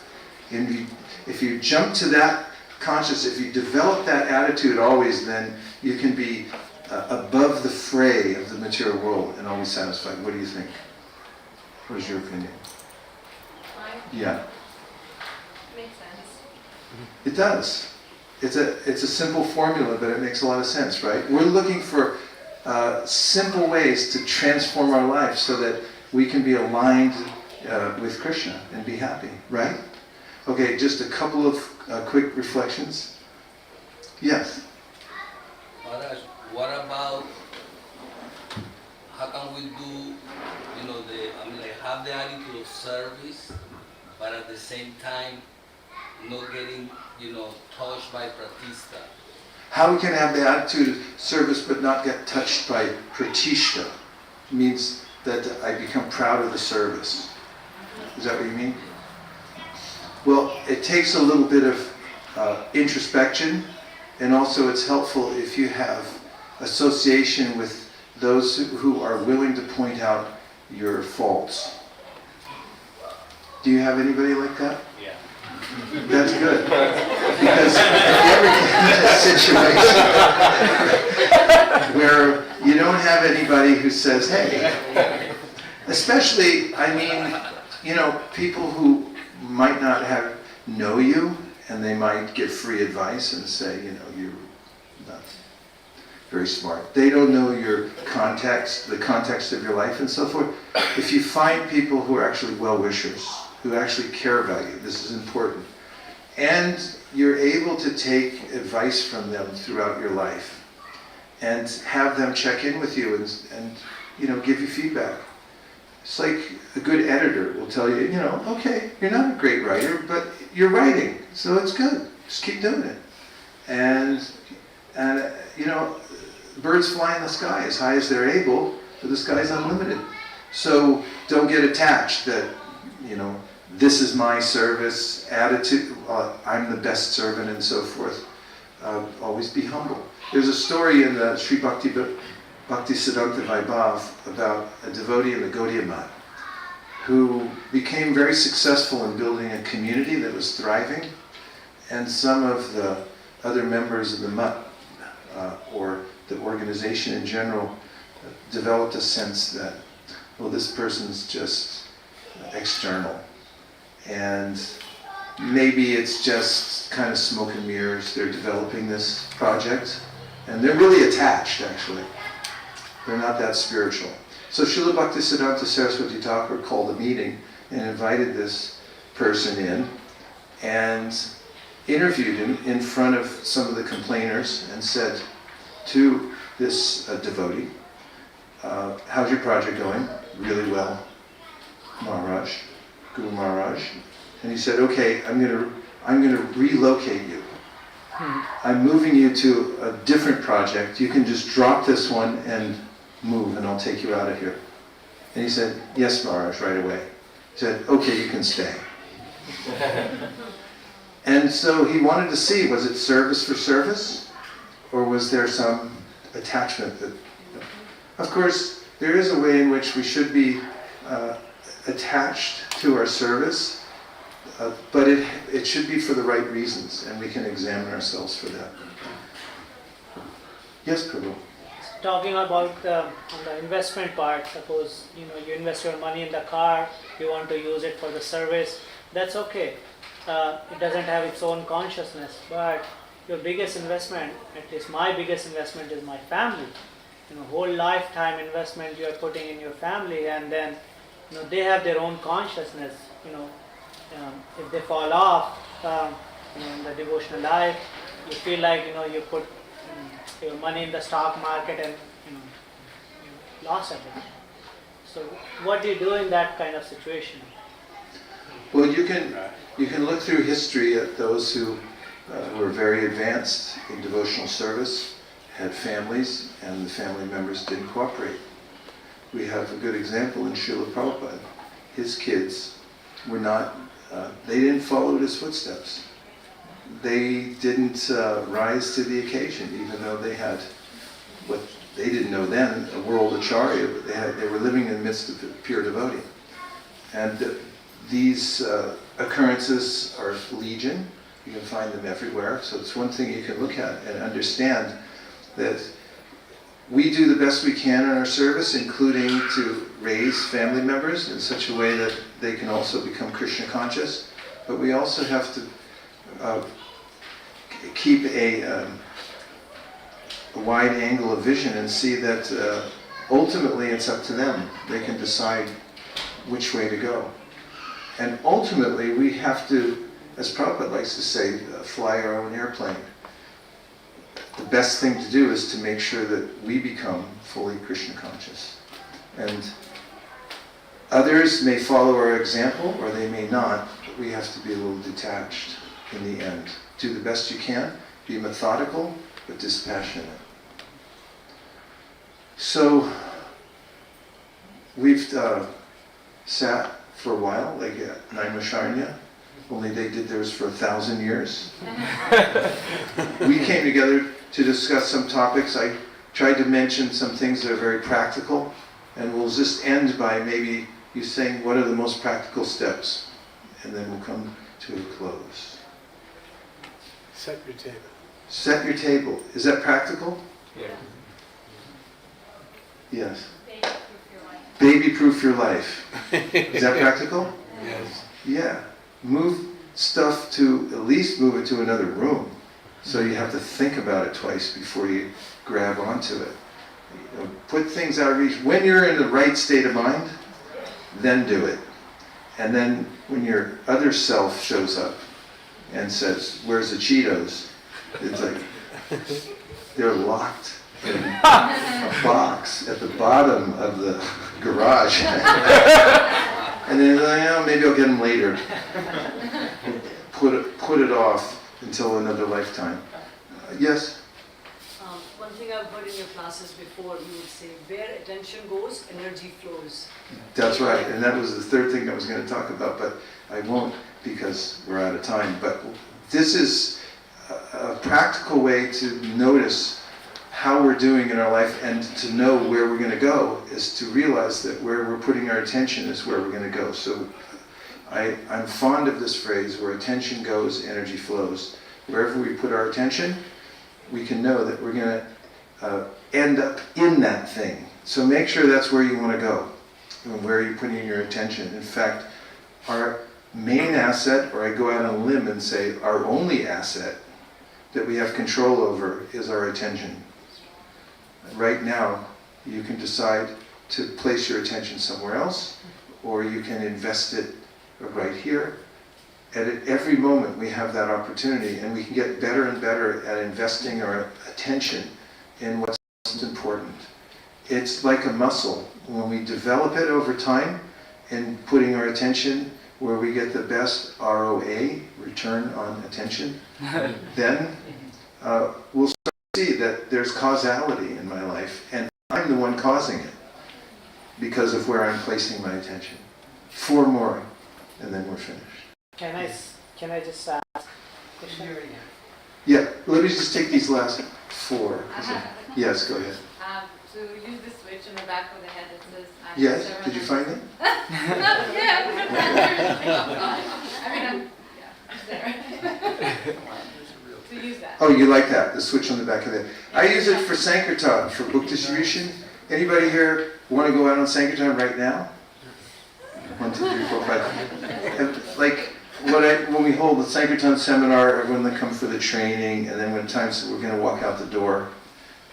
And if you jump to that consciousness, if you develop that attitude always, then you can be above the fray of the material world and always satisfied. What do you think? What is your opinion? Mine? Yeah. Makes sense. It does. It's a simple formula, but it makes a lot of sense, right? We're looking for simple ways to transform our life so that we can be aligned with Krishna and be happy, right? Okay, just a couple of quick reflections. Yes? Maharaj, what about, how can we do, have the attitude of service, but at the same time, not getting, touched by pratishta? How we can have the attitude of service but not get touched by pratishta means that I become proud of the service. Is that what you mean? Well, it takes a little bit of introspection, and also it's helpful if you have association with those who are willing to point out your faults. Do you have anybody like that? Yeah. That's good. Because if you ever get in a situation where you don't have anybody who says, hey, especially, people who might not know you, and they might give free advice and say, you're not very smart. They don't know your context, the context of your life and so forth. If you find people who are actually well-wishers, who actually care about you, this is important, and you're able to take advice from them throughout your life and have them check in with you and give you feedback. It's like a good editor will tell you, okay, you're not a great writer, but you're writing, so it's good. Just keep doing it. And birds fly in the sky as high as they're able, but the sky's unlimited. So don't get attached that, this is my service, attitude, I'm the best servant and so forth. Always be humble. There's a story in the Sri Bhakti-Siddhanta Vaibhav about a devotee in the Gaudiya Math who became very successful in building a community that was thriving, and some of the other members of the Math, or the organization in general, developed a sense that, well, this person's just external, and maybe it's just kind of smoke and mirrors. They're developing this project, and they're really attached, actually. They're not that spiritual. So Srila Bhaktisiddhanta Saraswati Thakur called a meeting and invited this person in and interviewed him in front of some of the complainers and said to this devotee, how's your project going? Really well, Maharaj, Guru Maharaj. And he said, okay, I'm going to relocate you. I'm moving you to a different project. You can just drop this one and move, and I'll take you out of here. And he said, yes, Maharaj, right away. He said, okay, you can stay. And so he wanted to see, was it service for service? Or was there some attachment that... Of course, there is a way in which we should be attached to our service, but it should be for the right reasons, and we can examine ourselves for that. Yes, Prabhu? Talking about on the investment part, suppose you invest your money in the car, you want to use it for the service, that's okay. It doesn't have its own consciousness, but your biggest investment, at least my biggest investment, is my family. Whole lifetime investment you are putting in your family, and then they have their own consciousness. If they fall off in the devotional life, you feel like you put your money in the stock market and you lost everything. So what do you do in that kind of situation? Well, you can look through history at those who were very advanced in devotional service, had families, and the family members didn't cooperate. We have a good example in Srila Prabhupada. His kids were not, they didn't follow his footsteps. They didn't rise to the occasion, even though they had what they didn't know then, a world acharya. They were living in the midst of pure devotee. And these occurrences are legion. You can find them everywhere. So it's one thing you can look at and understand that we do the best we can in our service, including to raise family members in such a way that they can also become Krishna conscious. But we also have to keep a wide angle of vision and see that ultimately it's up to them. They can decide which way to go. And ultimately we have to, as Prabhupada likes to say, fly our own airplane. The best thing to do is to make sure that we become fully Krishna conscious. And others may follow our example or they may not, but we have to be a little detached in the end. Do the best you can, be methodical but dispassionate. So we've sat for a while, like at Naimisharanya, only they did theirs for 1,000 years. We came together to discuss some topics. I tried to mention some things that are very practical, and we'll just end by maybe you saying what are the most practical steps, and then we'll come to a close. Set your table. Set your table. Is that practical? Yeah. Yes. Baby-proof your life. Baby-proof your life. Is that practical? Yes. Yeah. Move stuff to, at least move it to another room. So you have to think about it twice before you grab onto it. You know, put things out of reach. When you're in the right state of mind, then do it. And then when your other self shows up and says, "Where's the Cheetos?" It's like, they're locked in a box at the bottom of the garage. And then like, maybe I'll get them later. Put it off until another lifetime. Yes? One thing I've heard in your classes before, you would say, where attention goes, energy flows. That's right, and that was the third thing I was going to talk about, but I won't because we're out of time. But this is a practical way to notice how we're doing in our life and to know where we're going to go is to realize that where we're putting our attention is where we're going to go. So I'm fond of this phrase, where attention goes, energy flows. Wherever we put our attention, we can know that we're going to end up in that thing. So make sure that's where you want to go and where you're putting your attention. In fact, our main asset, or I go out on a limb and say our only asset that we have control over is our attention. Right now, you can decide to place your attention somewhere else, or you can invest it right here. And at every moment we have that opportunity, and we can get better and better at investing our attention in what's most important. It's like a muscle. When we develop it over time and putting our attention where we get the best ROA, return on attention, then we'll start to see that there's causality in my life, and I'm the one causing it because of where I'm placing my attention. 4 more, and then we're finished. Can I just ask a question? Yeah, let me just take these last 4. Yes, go ahead. To use the switch in the back of the head that says, Yes, did you find it? Yeah. I mean, it's there. To use that. Oh, you like that, the switch on the back of the head. I use it for Sankirtan, for book distribution. Anybody here want to go out on Sankirtan right now? 1, 2, 3, 4, 5. And like when we hold the Sankirtan seminar, everyone that come for the training, and then when times we're going to walk out the door,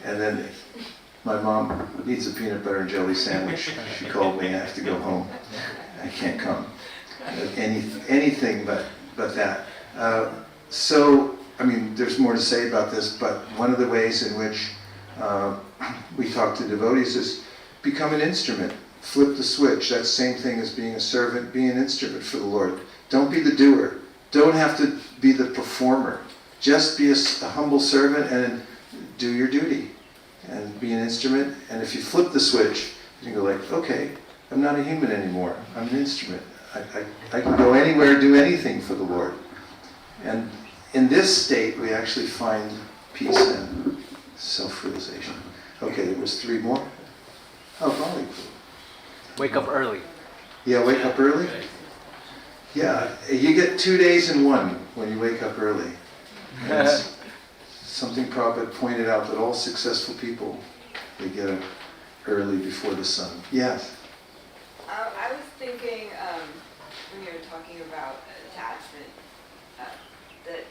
and then my mom needs a peanut butter and jelly sandwich. She called me, I have to go home. I can't come. Anything but that. So, I mean, there's more to say about this, but one of the ways in which we talk to devotees is become an instrument. Flip the switch. That's the same thing as being a servant. Be an instrument for the Lord. Don't be the doer. Don't have to be the performer. Just be a humble servant and do your duty. And be an instrument. And if you flip the switch, you can go like, okay, I'm not a human anymore. I'm an instrument. I can go anywhere, do anything for the Lord. And in this state, we actually find peace and self-realization. Okay, there was 3 more. Oh, golly. Wake up early. Yeah, wake up early. Yeah, you get 2 days in one when you wake up early. And it's something Prabhupada pointed out that all successful people, they get up early before the sun. Yes? I was thinking, when you were talking about attachment, that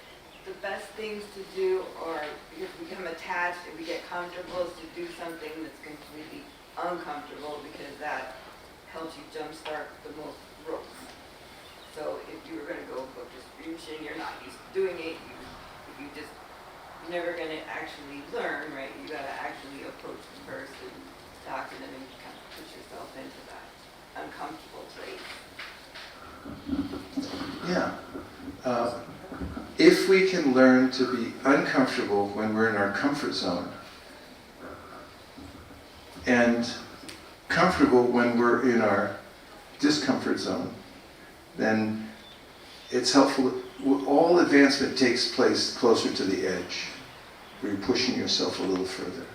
the best things to do, or if we become attached and we get comfortable, is to do something that's completely uncomfortable, because that helps you jumpstart the most growth. So if you were going to go book distribution, you're not used to doing it. You're never going to actually learn, right? You got to actually approach the person, talk to them, and kind of push yourself into that uncomfortable place. Yeah. If we can learn to be uncomfortable when we're in our comfort zone, and comfortable when we're in our discomfort zone, then it's helpful. All advancement takes place closer to the edge, where you're pushing yourself a little further.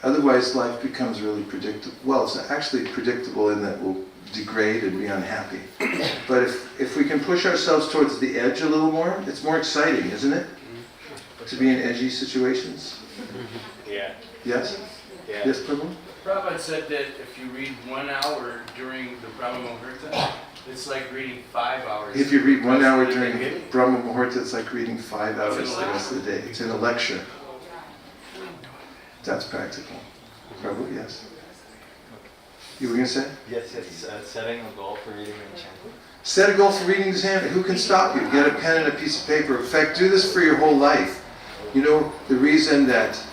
Otherwise, life becomes really predictable. Well, it's actually predictable in that we'll degrade and be unhappy. But if we can push ourselves towards the edge a little more, it's more exciting, isn't it? To be in edgy situations? Yeah. Yes? Yeah. Yes, Prabhu? Prabhupada said that if you read 1 hour during the Brahma Muhurta, it's like reading 5 hours. If you read 1 hour during Brahma Muhurta, it's like reading 5 hours the rest of the day. It's in a lecture. That's practical. Prabhu, yes? You were going to say? Yes, it's setting a goal for reading and chanting. Set a goal for reading the Chant. Who can stop you? Get a pen and a piece of paper. In fact, do this for your whole life. You know, the reason that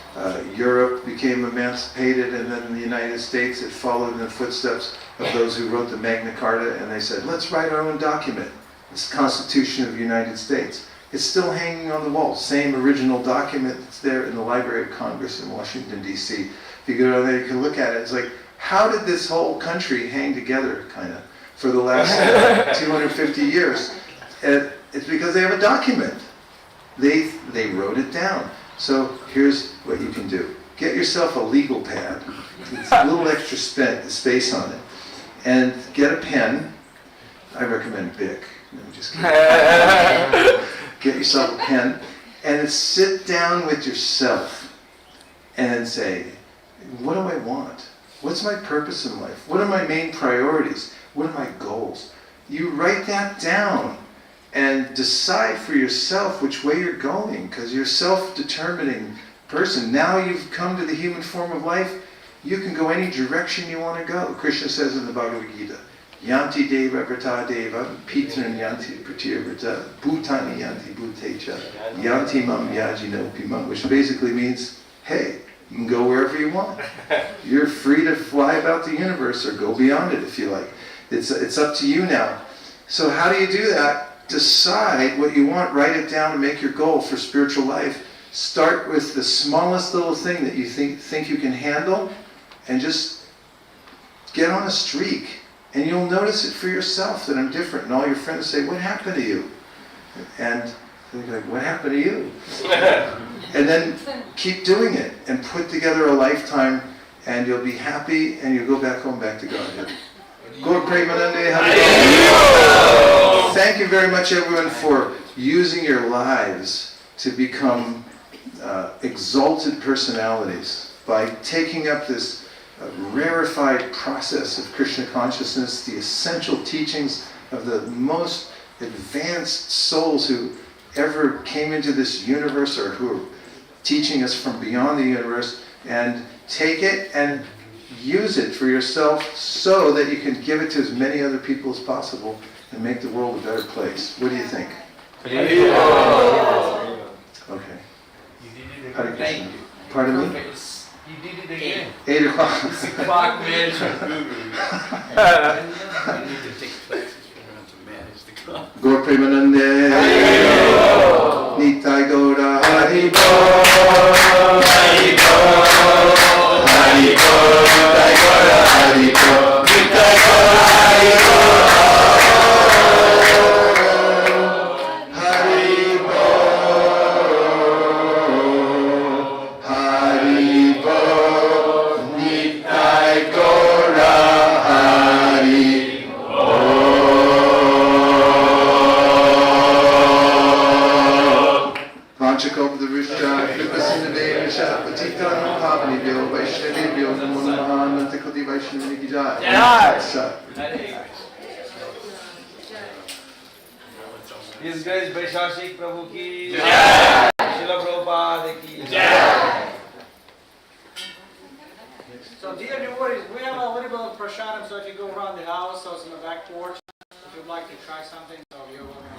Europe became emancipated and then the United States, it followed in the footsteps of those who wrote the Magna Carta, and they said, let's write our own document. It's the Constitution of the United States. It's still hanging on the wall. Same original document that's there in the Library of Congress in Washington, D.C. If you go down there, you can look at it. It's like, how did this whole country hang together, kind of, for the last 250 years? And it's because they have a document. They wrote it down. So here's what you can do. Get yourself a legal pad. It's a little extra space on it. And get a pen. I recommend Bic. No, just kidding. Get yourself a pen and sit down with yourself and say, what do I want? What's my purpose in life? What are my main priorities? What are my goals? You write that down and decide for yourself which way you're going, because you're a self-determining person. Now you've come to the human form of life, you can go any direction you want to go. Krishna says in the Bhagavad-Gita, Yanti deva vrata deva, pitran yanti pratirvrata, bhutani yanti bhutecha, yanti mam yajino pimam, which basically means, hey, you can go wherever you want. You're free to fly about the universe or go beyond it if you like. It's up to you now. So how do you do that? Decide what you want, write it down, and make your goal for spiritual life. Start with the smallest little thing that you think you can handle, and just get on a streak. And you'll notice it for yourself that I'm different. And all your friends say, what happened to you? And they're like, what happened to you? And then keep doing it and put together a lifetime, and you'll be happy, and you'll go back home, back to Godhead. Gaur Premanande Hari. Thank you very much, everyone, for using your lives to become exalted personalities by taking up this rarefied process of Krishna consciousness, the essential teachings of the most advanced souls who ever came into this universe or who are teaching us from beyond the universe, and take it and use it for yourself so that you can give it to as many other people as possible and make the world a better place. What do you think? Okay. Hare Krishna. Pardon me? You did it again. 8 o'clock. 6 o'clock management guru. I need to take classes to manage the clock. Gaur Premanande Nitai Gaura Hari Bo Hari Bo Hari Bo Nitai Gaura Hari Bo Nitai Gaura Hari Bo Hari Bo Nitai Gaura Hari Vanchakalpadurusha, Kripasinadevasha, Patitanam Pavanibhyo, Vaishnavibhyo, Namo Namaha, Nantakoti Vaishnavini Kijai. Yeah. Dasa. Hare Krishna. His Grace Vaisesika Prabhu ki Jai. Srila Prabhupada ki Jai. So dear devotees, we have a little bit of prasadam, so if you go around the house, so it's in the back porch, if you'd like to try something, so you're welcome.